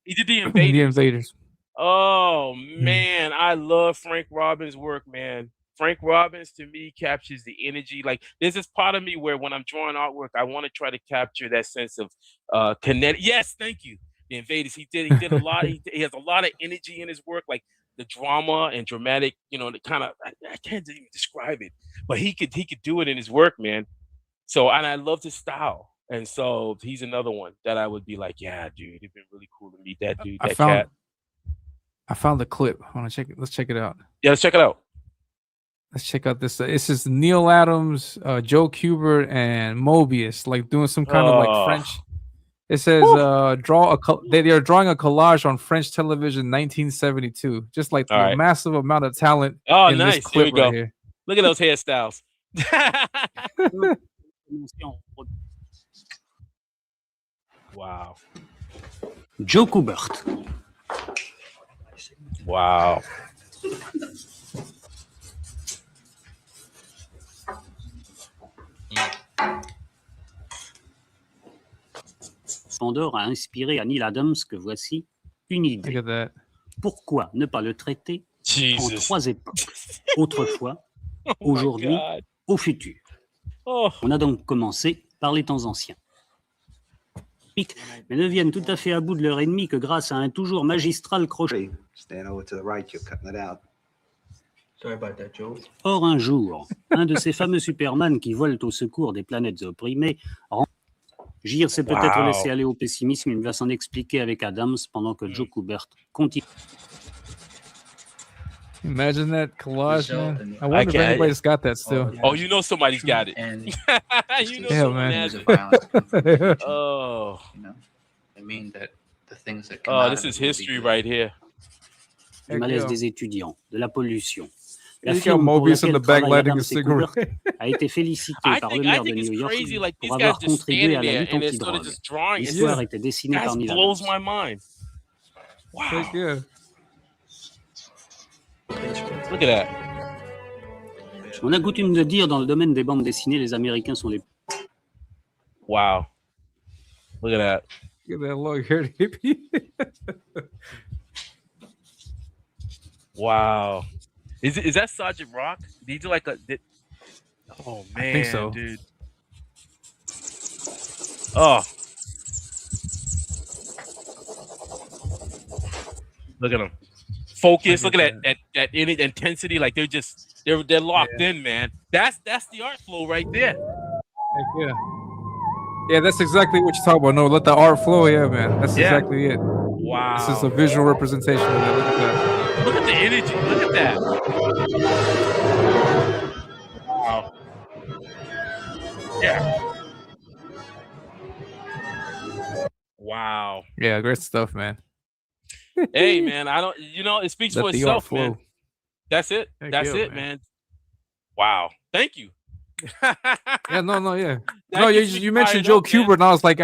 He did the Invaders. The Invaders. Oh man, I love Frank Robbins' work, man. Frank Robbins to me captures the energy. Like there's this part of me where when I'm drawing artwork, I want to try to capture that sense of kinetic. Yes, thank you. The Invaders. He did a lot. He has a lot of energy in his work, like the drama and dramatic. The kind of I can't even describe it, but he could do it in his work, man. So, and I loved his style. And so he's another one that I would be like, yeah, dude, it'd been really cool to meet that dude, cat. I found the clip. I want to check it. Let's check it out. Yeah, let's check it out. Let's check out this. This is Neil Adams, Joe Kubert, and Mobius, like doing some kind of like French. It says, they are drawing a collage on French television 1972. Just like the massive amount of talent in nice. This clip right here. Look at those hairstyles. Wow. Joe Kubert. Wow. Pandore a inspiré à Neil Adams que voici une idée. Pourquoi ne pas le traiter en 3 époques? Autrefois, aujourd'hui, au futur. On a donc commencé par les temps anciens. Mais ne viennent tout à fait à bout de leur ennemi que grâce à un toujours magistral crochet. Or, un jour, un de ces fameux Superman qui volent au secours des planètes opprimées. Gire s'est peut-être laissé aller au pessimisme, il va s'en expliquer avec Adams pendant que Joe Kubert continue. Imagine that collage, man. I wonder if anybody's got that still. Oh, you know somebody's got it. You know someone has it. Oh. I mean that the things that this is history right here. Le malaise des étudiants, de la pollution. La firme pour laquelle travaille Adams et Kubert a été félicité par le maire de New York pour avoir contribué à la lutte anti-drogue. L'histoire était dessinée par Neil Adams. Wow. Look at that. On a coutume de dire dans le domaine des bandes dessinées, les Américains sont les... Wow. Look at that. Look at that long-haired hippie. Wow. Is that Sergeant Rock? Did he do like a? Oh man, I think so, dude. Oh, look at him. Focus. Look at that intensity. Like they're locked in, man. That's the art flow right there. Yeah. Yeah, that's exactly what you're talking about. No, let the art flow. Yeah, man. That's exactly it. Wow. This is a visual representation of it. Look at that. Look at the energy. Look at that. Wow. Yeah. Wow. Yeah, great stuff, man. Hey, man, it speaks for itself, man. That's it. That's it, man. Wow. Thank you. Yeah, no, yeah. No, you mentioned Joe Kubert, and I was like,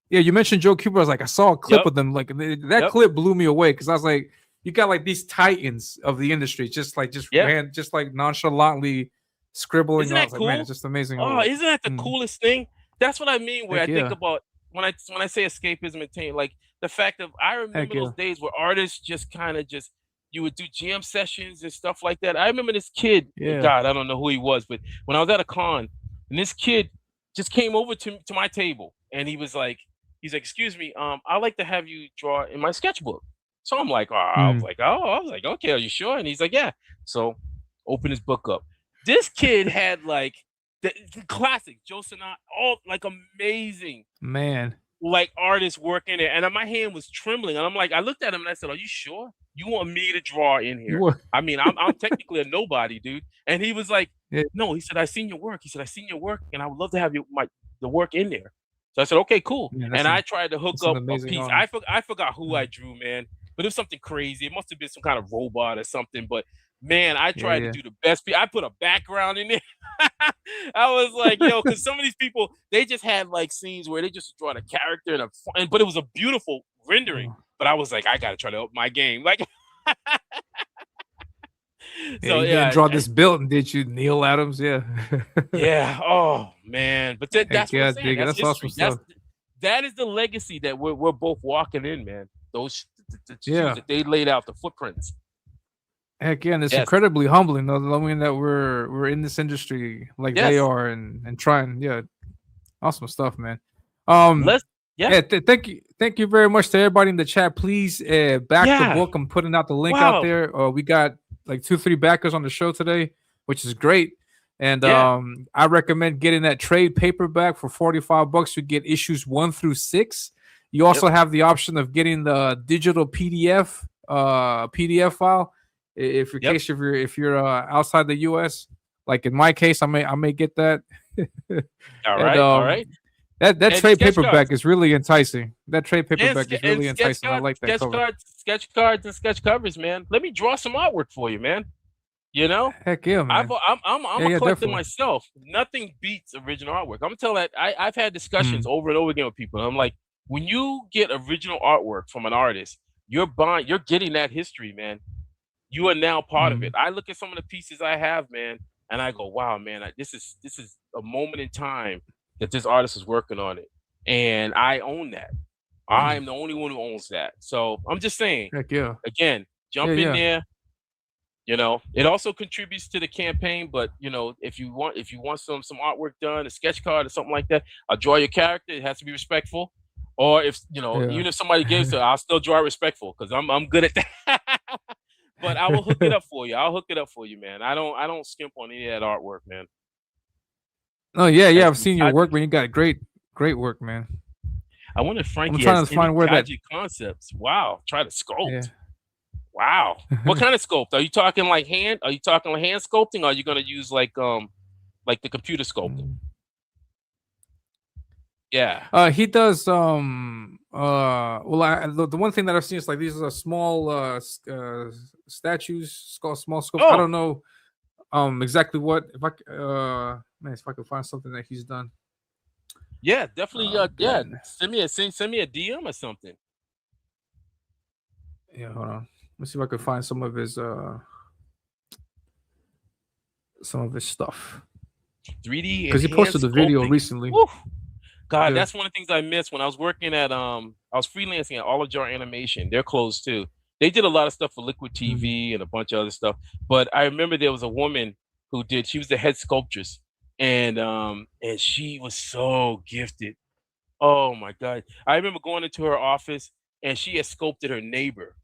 you mentioned Joe Kubert. I was like, I saw a clip of them. Like that clip blew me away because I was like, you got like these titans of the industry, just like nonchalantly scribbling. Isn't that I was cool? like, man, it's just amazing. Oh, isn't that the coolest thing? That's what I mean. Where I think about when I say escapism and like the fact of I remember those days where artists just kind of you would do jam sessions and stuff like that. I remember this kid, God, I don't know who he was, but when I was at a con, and this kid just came over to my table, and he's like, excuse me, I'd like to have you draw in my sketchbook. So I'm like, I was like, okay, are you sure? And he's like, yeah. So open his book up. This kid had like the classic Joe Sonata, all like amazing, man, like artists working it, and my hand was trembling, and I'm like, I looked at him and I said, "Are you sure you want me to draw in here?" I mean, I'm technically a nobody, dude. And he was like, "No," he said, "I seen your work." He said, "I seen your work, and I would love to have the work in there." So I said, "Okay, cool." And I tried to hook up a piece. I forgot who I drew, man, but it was something crazy. It must have been some kind of robot or something, but. Man, I tried to do the best. I put a background in there. I was like, yo, because some of these people, they just had like scenes where they just draw the character but it was a beautiful rendering. But I was like, I gotta try to up my game. Like, so you didn't draw this built, did you, Neil Adams? Yeah. Yeah. Oh man, but that's what I'm saying. That's awesome stuff. That is the legacy that we're both walking in, man. Those shoes that they laid out, the footprints. Heck yeah, and it's incredibly humbling, though, knowing that we're in this industry like they are and trying. Yeah, awesome stuff, man. Thank you very much to everybody in the chat. Please back the book. I'm putting out the link out there. We got like 2-3 backers on the show today, which is great. And I recommend getting that trade paperback for $45. You get issues 1 through 6. You also have the option of getting the digital PDF file. If you're outside the U.S., like in my case, I may get that. All right. That trade paperback is really enticing. That trade paperback is really enticing. I like that cover. Sketch cards and sketch covers, man. Let me draw some artwork for you, man. You know? Heck yeah, man. I'm a collector myself. Nothing beats original artwork. I'm telling that I've had discussions over and over again with people. I'm like, when you get original artwork from an artist, you're getting that history, man. You are now part of it. I look at some of the pieces I have, man, and I go, wow, man, this is a moment in time that this artist is working on it. And I own that. I'm the only one who owns that. So I'm just saying, heck yeah. Again, jump in there. You know, it also contributes to the campaign, but you know, if you want some artwork done, a sketch card or something like that, I'll draw your character. It has to be respectful. Or if even if somebody gives it, I'll still draw respectful because I'm good at that. But I will hook it up for you. I'll hook it up for you, man. I don't skimp on any of that artwork, man. Oh yeah. I've seen your work, man. You got great work, man. I wonder if Frankie I'm trying to find where that concepts. Wow, try to sculpt. Yeah. Wow, what kind of sculpt? Are you talking like hand? Are you talking like hand sculpting? Or are you gonna use like the computer sculpting? Yeah. He does. The one thing that I've seen is like these are small statues, small sculpts. I don't know exactly what. If I could find something that he's done. Yeah, definitely. Send me a DM or something. Yeah, hold on. Let's see if I could find some of his stuff. 3D because he posted the video recently. God, that's one of the things I missed when I was working at I was freelancing at Olive Jar Animation. They're closed too. They did a lot of stuff for Liquid TV and a bunch of other stuff. But I remember there was a woman who she was the head sculptress, and she was so gifted. Oh my God. I remember going into her office and she had sculpted her neighbor,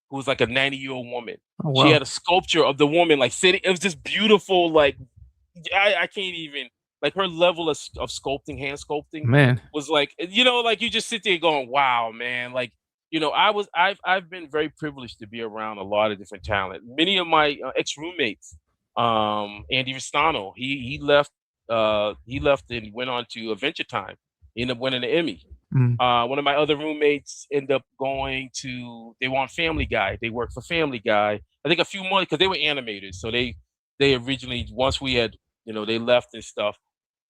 who was like a 90-year-old woman. Oh, wow. She had a sculpture of the woman like sitting. It was just beautiful. Like I can't even, like, her level of sculpting, hand sculpting, man, was like, like you just sit there going, wow, man. Like, I've been very privileged to be around a lot of different talent. Many of my ex-roommates, Andy Ristano, he left and went on to Adventure Time. He ended up winning an Emmy. One of my other roommates ended up they were on Family Guy. They worked for Family Guy. I think a few months, because they were animators. So they originally, once we had, they left and stuff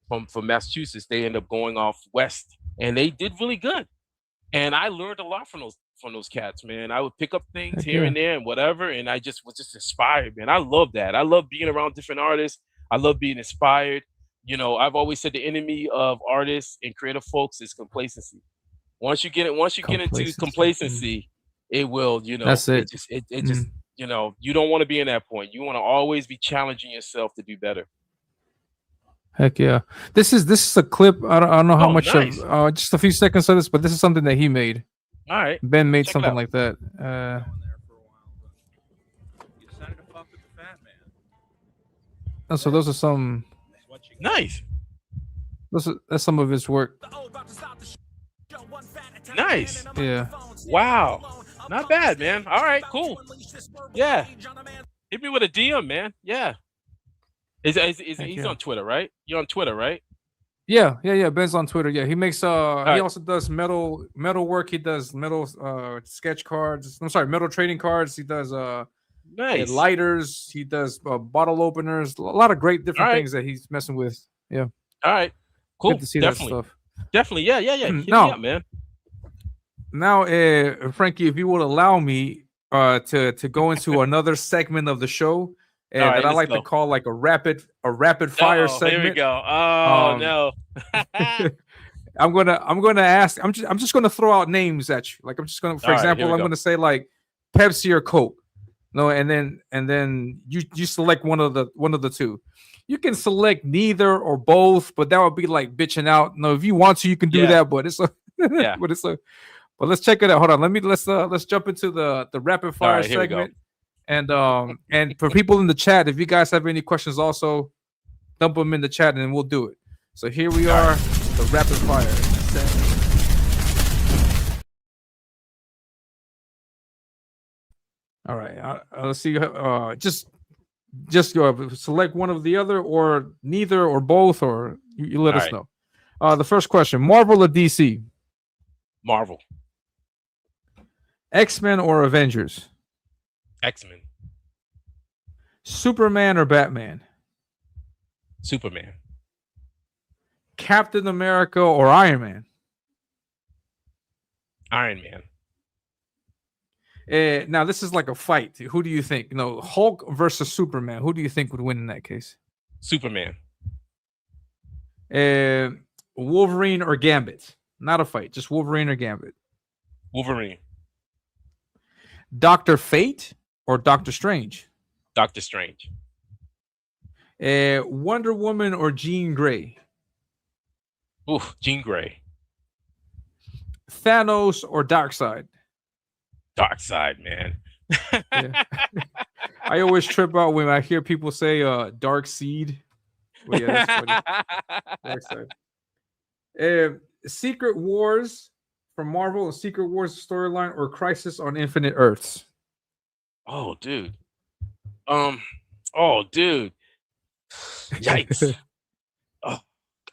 from Massachusetts, they ended up going off west, and they did really good. And I learned a lot from those cats, man. I would pick up things here and there and whatever, and I was just inspired, man. I love that. I love being around different artists. I love being inspired. I've always said the enemy of artists and creative folks is complacency. Once you get into complacency, it will, that's it. It just you don't want to be in that point. You want to always be challenging yourself to do better. Heck yeah. This is a clip. I don't know how much nice. of just a few seconds of this, but this is something that he made. All right. Ben made something like that. So those are some nice. That's some of his work. Nice. Yeah. Wow. Not bad, man. All right, cool. Yeah. Hit me with a DM, man. Yeah. He's on Twitter, right? You're on Twitter, right? Yeah. Ben's on Twitter. Yeah, he makes he also does metal work. He does metal sketch cards. I'm sorry, metal trading cards. He does nice lighters. He does bottle openers. A lot of great different things that he's messing with. Yeah. All right. Cool. Good to see Definitely. that stuff. Definitely. Yeah. Hit me up, man. Now, Frankie, if you would allow me to go into another segment of the show that I like to call like a rapid fire segment. Here we go. Oh no. I'm gonna ask. I'm just gonna throw out names at you. Like I'm just gonna, for example, I'm gonna say like Pepsi or Coke. No, and then you select one of the two. You can select neither or both, but that would be like bitching out. No, if you want to, you can do that, but it's but let's check it out. Hold on. Let's jump into the rapid fire segment. And for people in the chat, if you guys have any questions, also dump them in the chat and we'll do it. So here we are, the rapid fire. All right. Let's see. Just go select one of the other, or neither, or both, or you let us know. The first question: Marvel or DC? Marvel. X-Men or Avengers? X-Men. Superman or Batman? Superman. Captain America or Iron Man? Iron Man. Now this is like a fight. Who do you think? Hulk versus Superman. Who do you think would win in that case? Superman. Wolverine or Gambit? Not a fight, just Wolverine or Gambit. Wolverine. Dr. Fate or Doctor Strange? Doctor Strange. Wonder Woman or Jean Grey? Oof, Jean Grey. Thanos or Darkseid? Darkseid, man. Yeah. I always trip out when I hear people say Dark Seed. Well, yeah, that's funny. Darkseid. Secret Wars from Marvel, a Secret Wars storyline, or Crisis on Infinite Earths? Oh, dude. Yikes.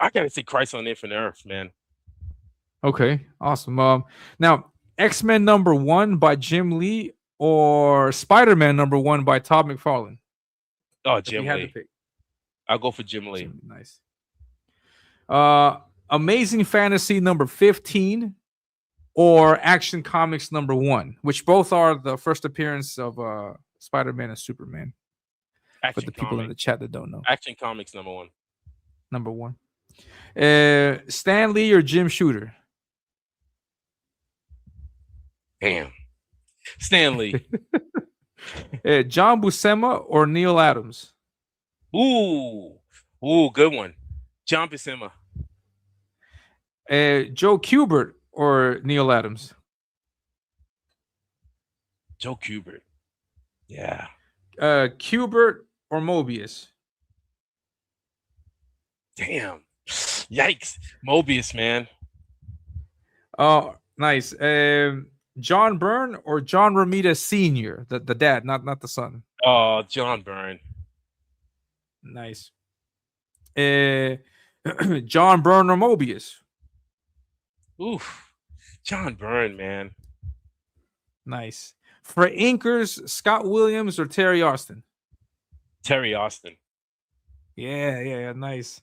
I gotta say Crisis on Infinite Earths, man. Okay, awesome. Now, X-Men #1 by Jim Lee or Spider-Man #1 by Todd McFarlane? Oh, Jim Lee. I'll go for Jim Lee. Nice. Amazing Fantasy #15 or Action Comics #1, which both are the first appearance of Spider-Man and Superman. For the people in the chat that don't know. Action Comics #1. #1. Stan Lee or Jim Shooter? Damn. Stanley. John Buscema or Neil Adams? Ooh, good one. John Buscema. Joe Kubert or Neil Adams? Joe Kubert. Yeah. Kubert or Mobius? Damn. Yikes. Mobius, man. Oh, nice. John Byrne or John Romita Sr., the dad, not the son. Oh, John Byrne. Nice. John Byrne or Mobius? Oof. John Byrne, man. Nice. For inkers, Scott Williams or Terry Austin? Terry Austin. Yeah, nice.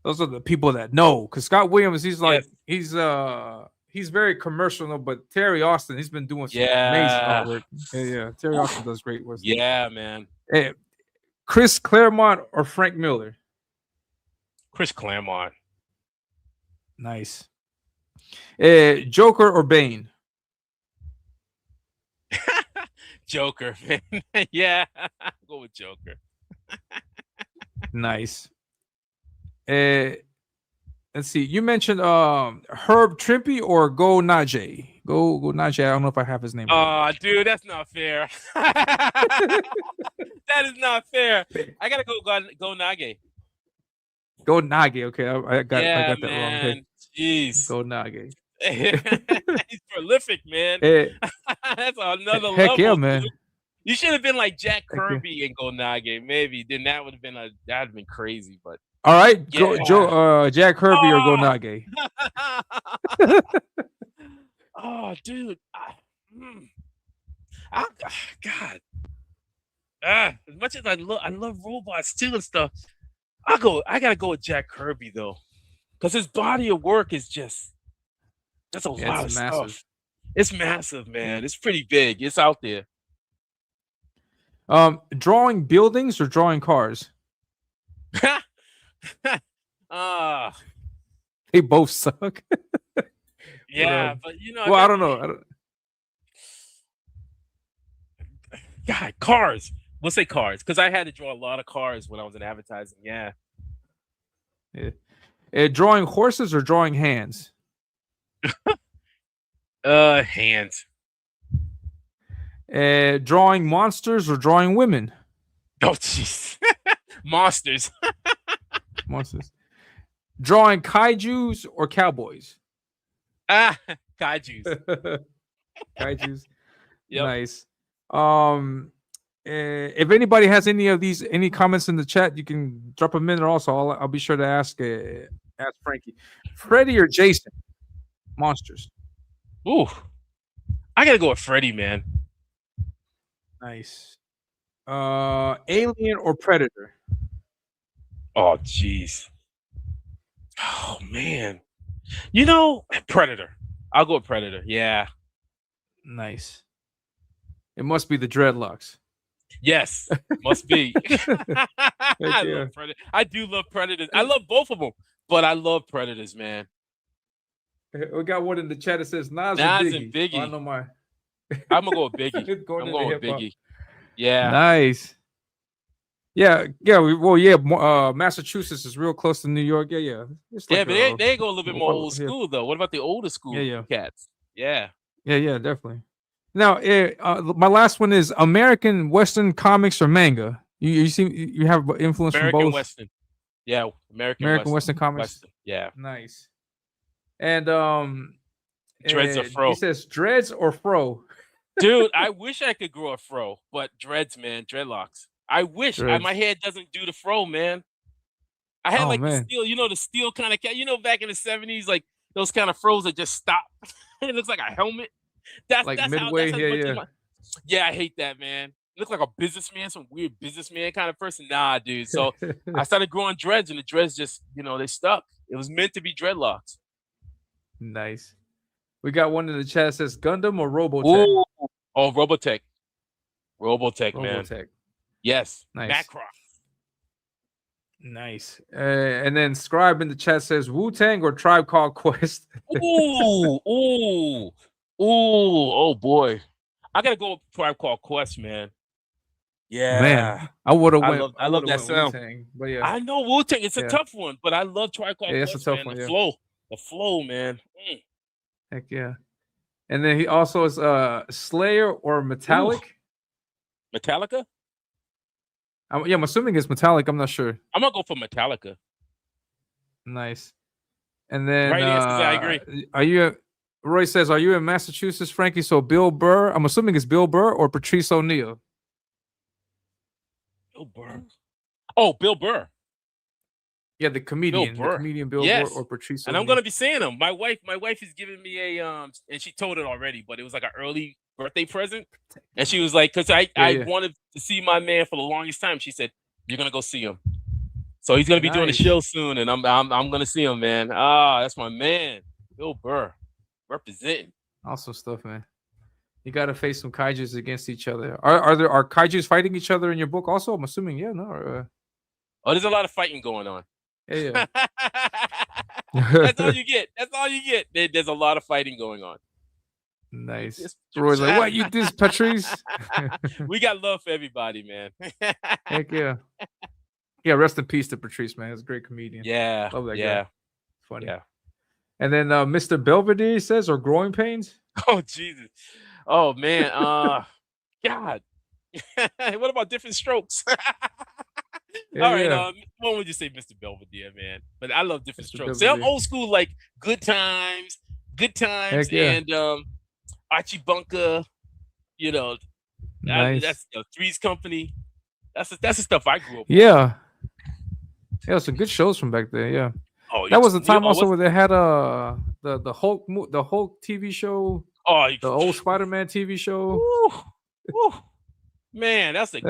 Those are the people that know. Because Scott Williams, he's like, he's very commercial, but Terry Austin, he's been doing some amazing artwork. Yeah. Terry Austin does great work. Yeah, man. Chris Claremont or Frank Miller? Chris Claremont. Nice. Joker or Bane? Joker, man. Yeah, go with Joker. Nice. Let's see. You mentioned Herb Trimpe or Go Najee. Go Najee. I don't know if I have his name. Oh, dude, that's not fair. That is not fair. I gotta go Nage. Go Nage. Okay, I got that wrong. Okay. Jeez. Go Nage. He's prolific, man. That's another level. Heck yeah, man. Dude. You should have been like Jack Kirby and go Nage. Maybe then that would have been crazy. But all right, yeah. Jack Kirby or Go Nage. Oh, dude. God. As much as I love robots too and stuff, I gotta go with Jack Kirby though, because his body of work is that's a lot of massive stuff. It's massive, man. It's pretty big. It's out there. Drawing buildings or drawing cars? They both suck. Yeah, but you know. Well, I don't know. God, cars. We'll say cars, because I had to draw a lot of cars when I was in advertising. Yeah. Drawing horses or drawing hands? Hands. Drawing monsters or drawing women? Oh, jeez. Monsters. Monsters. Drawing kaijus or cowboys? Kaijus. Kaijus. Yep. Nice. If anybody has any comments in the chat, you can drop them in. Also, I'll be sure to ask Frankie. Freddy or Jason? Monsters. Ooh, I gotta go with Freddy, man. Nice. Alien or Predator? Oh, jeez. Oh man. You know, Predator. I'll go with Predator. Yeah. Nice. It must be the dreadlocks. Yes, must be. I love Predator. I do love Predators. I love both of them, but I love Predators, man. We got one in the chat that says Nas and Biggie. Oh, I know my. I'm gonna go with Biggie. I'm going with Biggie. Yeah. Nice. Yeah. Massachusetts is real close to New York. Yeah. It's like, but they go a little bit more old school though. What about the older school cats? Yeah. Yeah, definitely. Now, my last one is American Western comics or manga. You have influence American from both. Western. Yeah, American Western comics. Western. Yeah. Nice. And dreads or fro. He says dreads or fro. Dude, I wish I could grow a fro, but dreads, man, dreadlocks. I wish my head doesn't do the fro, man. I had the steel, the steel kind of cat. Back in the 70s, like those kind of fros that just stop. It looks like a helmet. That's midway here. Yeah, I hate that, man. You look like a businessman, some weird businessman kind of person. Nah, dude. So I started growing dreads, and the dreads just, they stuck. It was meant to be dreadlocks. Nice. We got one in the chat that says Gundam or Robotech. Ooh. Oh, Robotech. Robotech, man. Robotech. Yes. Nice. Macross. Nice. And then Scribe in the chat says Wu-Tang or Tribe Called Quest. Oh boy. I gotta go with Tribe Called Quest, man. Yeah, man, I would have went. I love that sound. Wu-Tang, but yeah, I know Wu-Tang. It's a tough one, but I love Tribe Called Quest. It's a tough man. one. The flow, man. Heck yeah. And then he also is Slayer or Metallic. Ooh. Metallica? I'm assuming it's Metallic. I'm not sure. I'm gonna go for Metallica. Nice. And then right answers, I agree. Are you? Roy says, "Are you in Massachusetts, Frankie?" So Bill Burr. I'm assuming it's Bill Burr or Patrice O'Neal. Bill Burr. Oh, Bill Burr. Yeah, the comedian, Bill Burr or Patrice O'Neal. And I'm gonna be seeing him. My wife is giving me a and she told it already, but it was like an early birthday present. And she was like, because I wanted to see my man for the longest time. She said, "You're gonna go see him." So he's gonna be doing a show soon, and I'm gonna see him, man. That's my man, Bill Burr, representing. Awesome stuff, man. You got to face some kaijus against each other. Are kaijus fighting each other in your book also? I'm assuming, no. There's a lot of fighting going on. Yeah. That's all you get. There's a lot of fighting going on. Nice. Roy's like, what, you this, Patrice? We got love for everybody, man. Heck yeah. Yeah, rest in peace to Patrice, man. He's a great comedian. Yeah. Love that guy. Funny. Yeah. And then Mr. Belvedere says, or growing pains? Oh, Jesus. Oh, man. God. What about different strokes? All right. What would you say, Mr. Belvedere, man? But I love different strokes. See, I'm old school, like Good Times, and Archie Bunker. Nice. That's Three's Company. That's the stuff I grew up with. Yeah, some good shows from back there. Yeah. Oh, that was the time also where they had the Hulk TV show. Oh, the old Spider-Man TV show. Woo. Man, that's some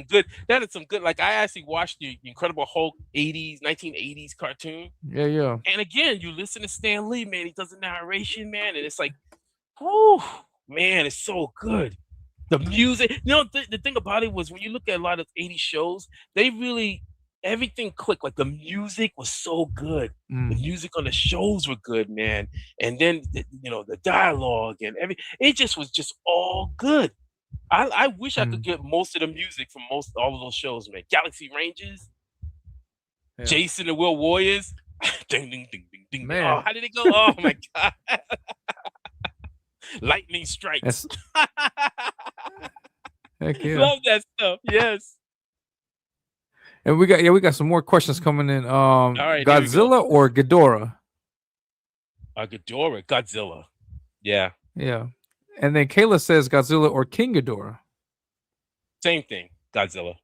good. That is some good. Like, I actually watched the Incredible Hulk 1980s cartoon. Yeah. And again, you listen to Stan Lee, man. He does the narration, man, and it's like, man, it's so good. The music, the thing about it was when you look at a lot of 80s shows, they really everything clicked. Like, the music was so good. The music on the shows were good, man. And then the dialogue and it just was just all good. I wish I could get most of the music from all of those shows, man. Galaxy Rangers, Jason and Will Warriors. Ding ding ding ding ding. Man. Oh, how did it go? Oh my God. Lightning strikes. Heck yeah. Love that stuff. Yes. And we got some more questions coming in. All right, Godzilla or Ghidorah? Ghidorah, Godzilla. Yeah. Yeah. And then Kayla says Godzilla or King Ghidorah? Same thing. Godzilla.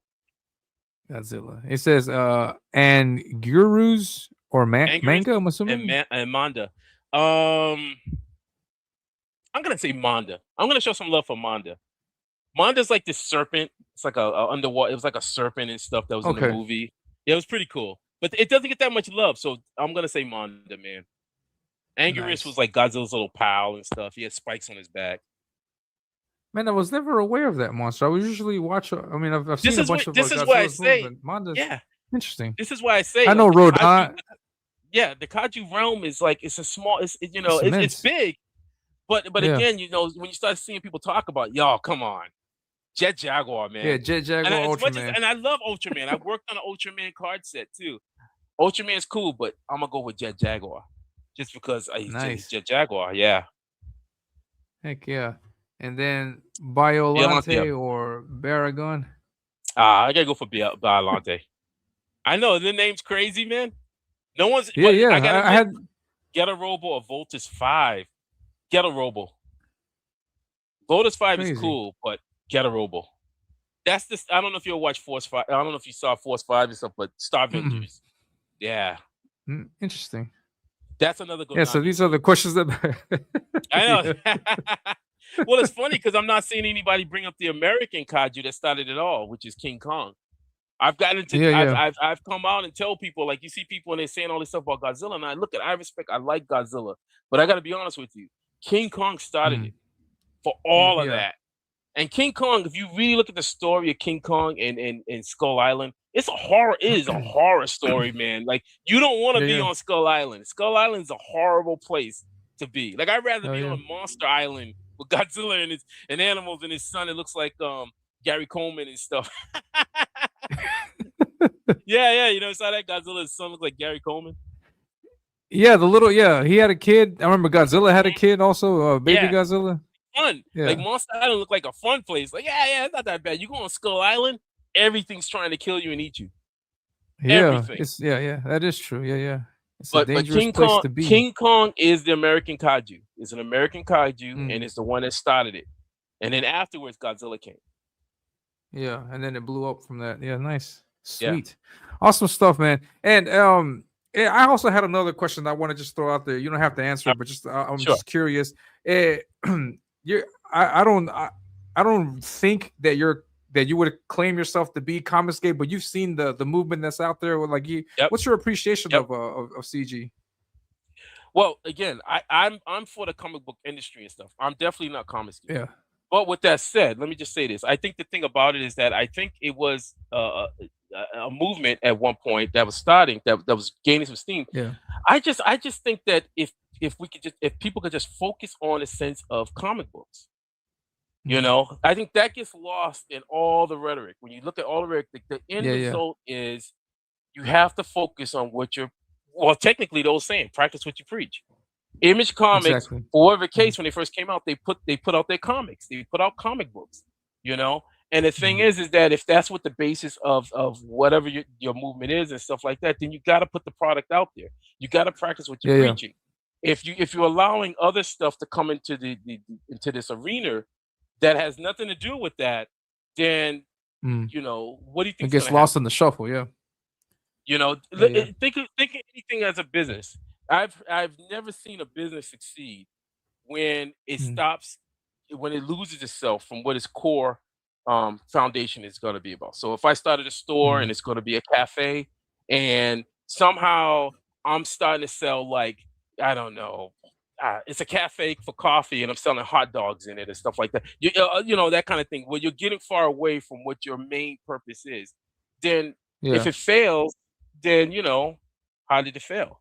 It says and Gurus or manga, I'm assuming. And Manda. I'm gonna say Manda. I'm gonna show some love for Manda. Manda's like this serpent. It's like a underwater. It was like a serpent and stuff that was in the movie. Yeah, it was pretty cool. But it doesn't get that much love, so I'm gonna say Manda, man. Anguirus was like Godzilla's little pal and stuff. He had spikes on his back. Man, I was never aware of that monster. I was usually watch. I mean, I've seen a bunch of. This is why I say. Manda's interesting. This is why I say. I know Rodan. Yeah, the kaiju realm is like it's a small. It's big, but again, when you start seeing people talk about, y'all, come on, Jet Jaguar, man. Yeah, Jet Jaguar, Ultraman. And I love Ultraman. I worked on an Ultraman card set too. Ultraman's cool, but I'm gonna go with Jet Jaguar. Just because he's Jet Jaguar, yeah. Heck yeah. And then Biolante or Baragon? I gotta go for Biolante. I know, the name's crazy, man. No one's... Yeah. I had... Ghetto Robo or Voltus 5. Ghetto Robo. Voltus 5 is cool, but Ghetto Robo. That's this... I don't know if you'll watch Force 5. I don't know if you saw Force 5 and stuff, but Star Avengers. Yeah. Interesting. That's another good. Yeah, so these are the questions that I know. Well, it's funny because I'm not seeing anybody bring up the American kaiju that started it all, which is King Kong. I've gotten to I've come out and tell people, like, you see people and they're saying all this stuff about Godzilla, and I like Godzilla, but I got to be honest with you, King Kong started it for all of that, And King Kong, if you really look at the story of King Kong and Skull Island, it is a horror story, man. Like, you don't want to be on Skull Island. Skull Island is a horrible place to be. Like, I'd rather be on Monster Island with Godzilla and animals and his son. It looks like Gary Coleman and stuff. Yeah, you know, saw that Godzilla's son look like Gary Coleman. Yeah, he had a kid. I remember Godzilla had a kid also, baby Godzilla. Fun. Like, Monster Island looked like a fun place. Like, it's not that bad. You go on Skull Island, everything's trying to kill you and eat you. Yeah, that is true. Yeah. It's a dangerous place to be. King Kong is the American kaiju. It's an American kaiju, and it's the one that started it. And then afterwards, Godzilla came. Yeah, and then it blew up from that. Yeah, nice. Sweet. Awesome stuff, man. And I also had another question I want to just throw out there. You don't have to answer it, but just I'm just curious. I don't think that you would claim yourself to be Comicsgate, but you've seen the movement that's out there. With like what's your appreciation of CG? Well, again, I'm for the comic book industry and stuff. I'm definitely not Comicsgate. Yeah. But with that said, let me just say this. I think the thing about it is that I think it was a movement at one point that was starting, that was gaining some steam. Yeah. I just think that if people could just focus on a sense of comic books, you know, I think that gets lost in all the rhetoric. When you look at all the rhetoric, the end result is you have to focus on technically those saying, practice what you preach. Image Comics, for whatever case, when they first came out, they put out their comics. They put out comic books, you know. And the thing is that if that's what the basis of whatever your movement is and stuff like that, then you got to put the product out there. You got to practice what you're preaching. If you're allowing other stuff to come into into this arena that has nothing to do with that, then you know, what do you think? It gets lost in the shuffle. Yeah. You know, think of anything as a business. I've never seen a business succeed when it stops, when it loses itself from what its core foundation is going to be about. So if I started a store and it's going to be a cafe, and somehow I'm starting to sell, like, I don't know, it's a cafe for coffee and I'm selling hot dogs in it and stuff like that. You know, that kind of thing. Where you're getting far away from what your main purpose is. Then if it fails, then, you know, how did it fail?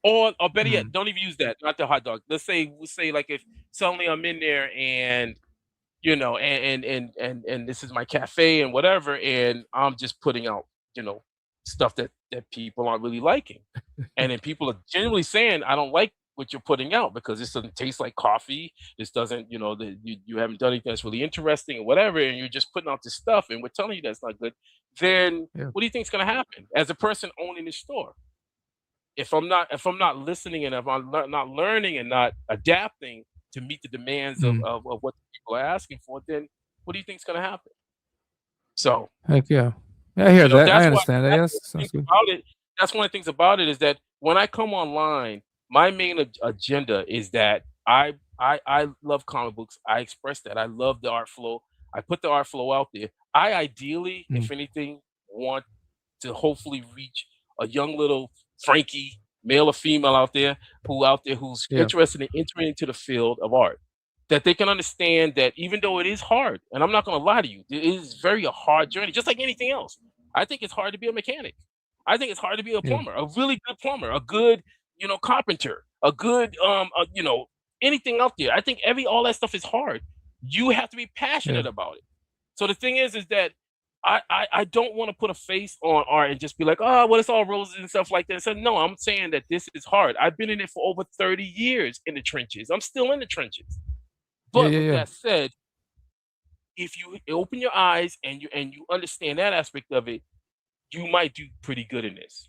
Or better yet, don't even use that. Not the hot dog. We'll say like if suddenly I'm in there and, you know, and this is my cafe and whatever, and I'm just putting out, you know, stuff that people aren't really liking, and then people are generally saying, I don't like what you're putting out because this doesn't taste like coffee. This doesn't, you know, you haven't done anything that's really interesting or whatever, and you're just putting out this stuff, and we're telling you that's not good. Then what do you think is going to happen as a person owning this store? If I'm not listening and if I'm not learning and not adapting to meet the demands of what people are asking for, then what do you think is going to happen? So, heck yeah, I hear that. I understand that. Yes, that's one of the things about it is that when I come online, my main agenda is that I love comic books. I express that. I love the art flow. I put the art flow out there. I ideally, if anything, want to hopefully reach a young little Frankie, male or female out there who's interested in entering into the field of art, that they can understand that even though it is hard, and I'm not going to lie to you, it is very a hard journey, just like anything else. I think it's hard to be a mechanic. I think it's hard to be a plumber, a really good plumber, a good, you know, carpenter, a good, you know, anything out there. I think all that stuff is hard. You have to be passionate about it. So the thing is that I don't want to put a face on art and just be like, oh, well, it's all roses and stuff like that. So no, I'm saying that this is hard. I've been in it for over 30 years in the trenches. I'm still in the trenches. But with that said, if you open your eyes and you understand that aspect of it, you might do pretty good in this.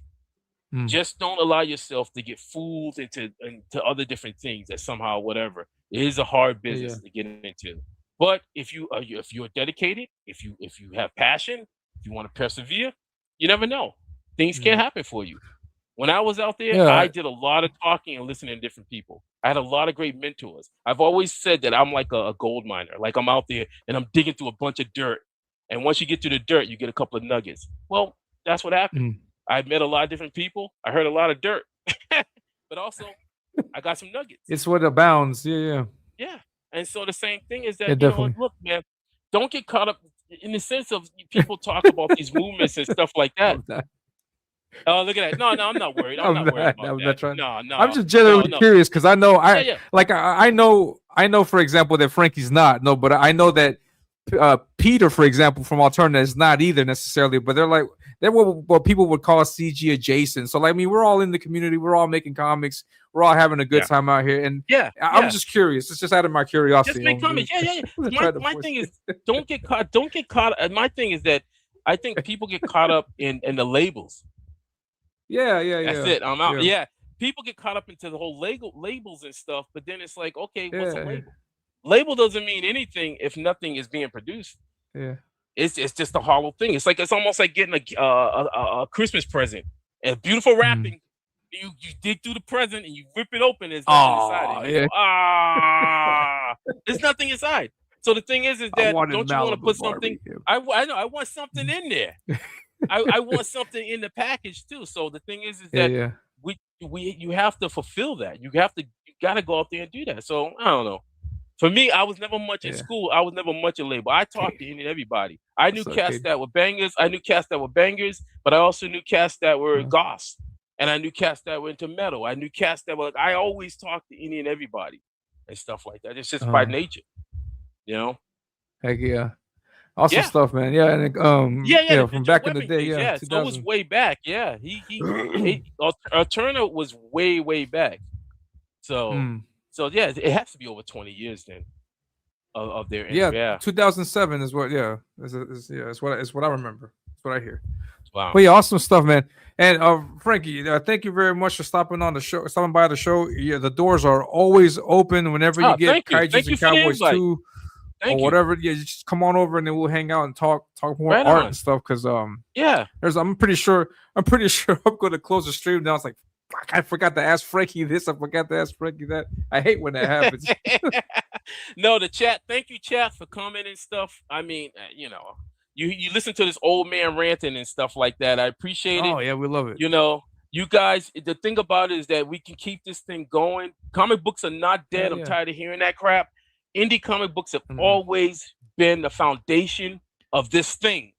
Just don't allow yourself to get fooled into other different things that somehow, whatever. It is a hard business to get into. But if you're dedicated, if you have passion, if you want to persevere, you never know. Things can happen for you. When I was out there, I did a lot of talking and listening to different people. I had a lot of great mentors. I've always said that I'm like a gold miner. Like I'm out there and I'm digging through a bunch of dirt. And once you get to the dirt, you get a couple of nuggets. Well, that's what happened. I met a lot of different people. I heard a lot of dirt. But also, I got some nuggets. It's what abounds. Yeah. And so the same thing is that, you know, look, man, don't get caught up in the sense of people talk about these movements and stuff like that. Oh, look at that! No, I'm not worried. I'm not worried about that. No. I'm just generally curious because I know I know for example that Frankie's not but I know that Peter, for example, from Alterna is not either necessarily, but they're what people would call CG adjacent. So like, I mean, we're all in the community, we're all making comics, we're all having a good time out here, and I'm just curious. It's just out of my curiosity. Just make comments. Yeah. My thing is don't get caught. My thing is that I think people get caught up in the labels. Yeah. That's it. I'm out. Yeah. People get caught up into the whole labels and stuff, but then it's like, okay, what's a label? Label doesn't mean anything if nothing is being produced. Yeah. It's just a hollow thing. It's almost like getting a Christmas present. And beautiful wrapping. You dig through the present and you rip it open. There's nothing inside. There's nothing inside. So the thing is that don't you want to put something? I know I want something in there. I want something in the package too. So the thing is that you have to fulfill that. You got to go out there and do that. So I don't know. For me, I was never much in school. I was never much a label. I talked to any and everybody. I knew cats that were bangers. I knew cats that were bangers, but I also knew cats that were goths. And I knew cats that were into metal. I knew cats that were I always talked to any and everybody and stuff like that. It's just by nature, you know? Heck yeah. Awesome stuff, man. Yeah, and from back in the day, so it was way back. Yeah, he Alterna was way back. So it has to be over 20 years then of their 2007 is what it's what I remember. It's what I hear. Wow. But yeah, awesome stuff, man. And Frankie, thank you very much for stopping by the show. Yeah, the doors are always open whenever you get Kaijus and Cowboys 2 or whatever. Yeah, you just come on over and then we'll hang out and talk more art and stuff. Because I'm pretty sure I'm going to close the stream now. It's like, fuck, I forgot to ask Frankie this. I forgot to ask Frankie that. I hate when that happens. No, the chat. Thank you, chat, for coming and stuff. I mean, You listen to this old man ranting and stuff like that. I appreciate it. Oh, yeah, we love it. You guys, the thing about it is that we can keep this thing going. Comic books are not dead. I'm tired of hearing that crap. Indie comic books have always been the foundation of this thing.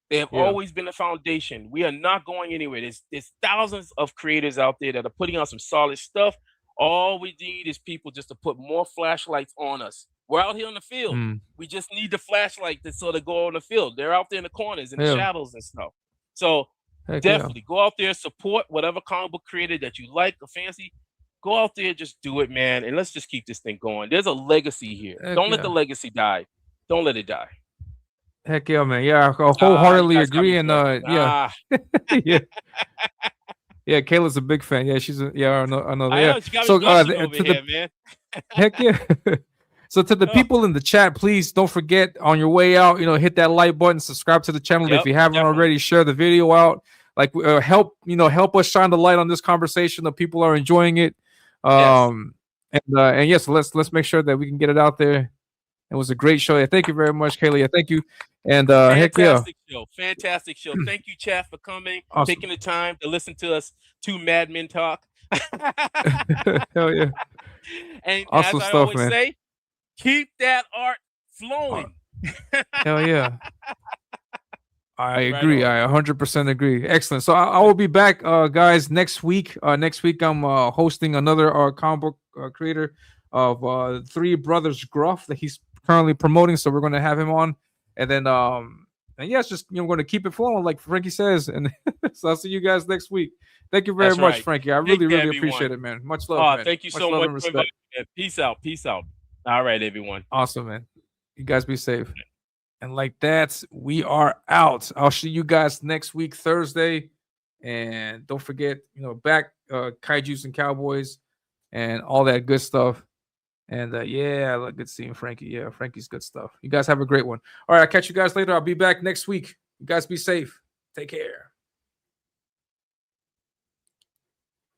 They have always been the foundation. We are not going anywhere. There's thousands of creators out there that are putting out some solid stuff. All we need is people just to put more flashlights on us. We're out here on the field. We just need the flashlight to sort of go on the field. They're out there in the corners and the shadows and stuff. So definitely go out there, support whatever comic book creator that you like or fancy. Go out there, just do it, man. And let's just keep this thing going. There's a legacy here. Don't let the legacy die. Don't let it die. Heck yeah, man. Yeah, I wholeheartly agree. And yeah. Yeah, Kayla's a big fan. Yeah, I know that. So man. Heck yeah. So to the people in the chat, please don't forget on your way out, hit that like button, subscribe to the channel if you haven't already, share the video out. Like help us shine the light on this conversation. The people are enjoying it. And yes, let's make sure that we can get it out there. It was a great show. Yeah, thank you very much, Kayla. Thank you. And fantastic show. Thank you, chat, for coming, taking the time to listen to us two madmen talk. Hell yeah. And awesome as I always say, keep that art flowing. Hell yeah. I agree. I 100% agree. Excellent. So I will be back, guys, next week. Next week, I'm hosting another comic book creator of Three Brothers Gruff that he's currently promoting. So we're going to have him on. And then, it's just, we're going to keep it flowing, like Frankie says. And so I'll see you guys next week. Thank you very much, Frankie. I really appreciate it, man. Much love, man. Thank you so much. Peace out. All right, everyone. Awesome, man. You guys be safe. And like that, we are out. I'll see you guys next week, Thursday. And don't forget, back Kaijus and Cowboys and all that good stuff. And good seeing Frankie. Yeah, Frankie's good stuff. You guys have a great one. All right, I'll catch you guys later. I'll be back next week. You guys be safe. Take care.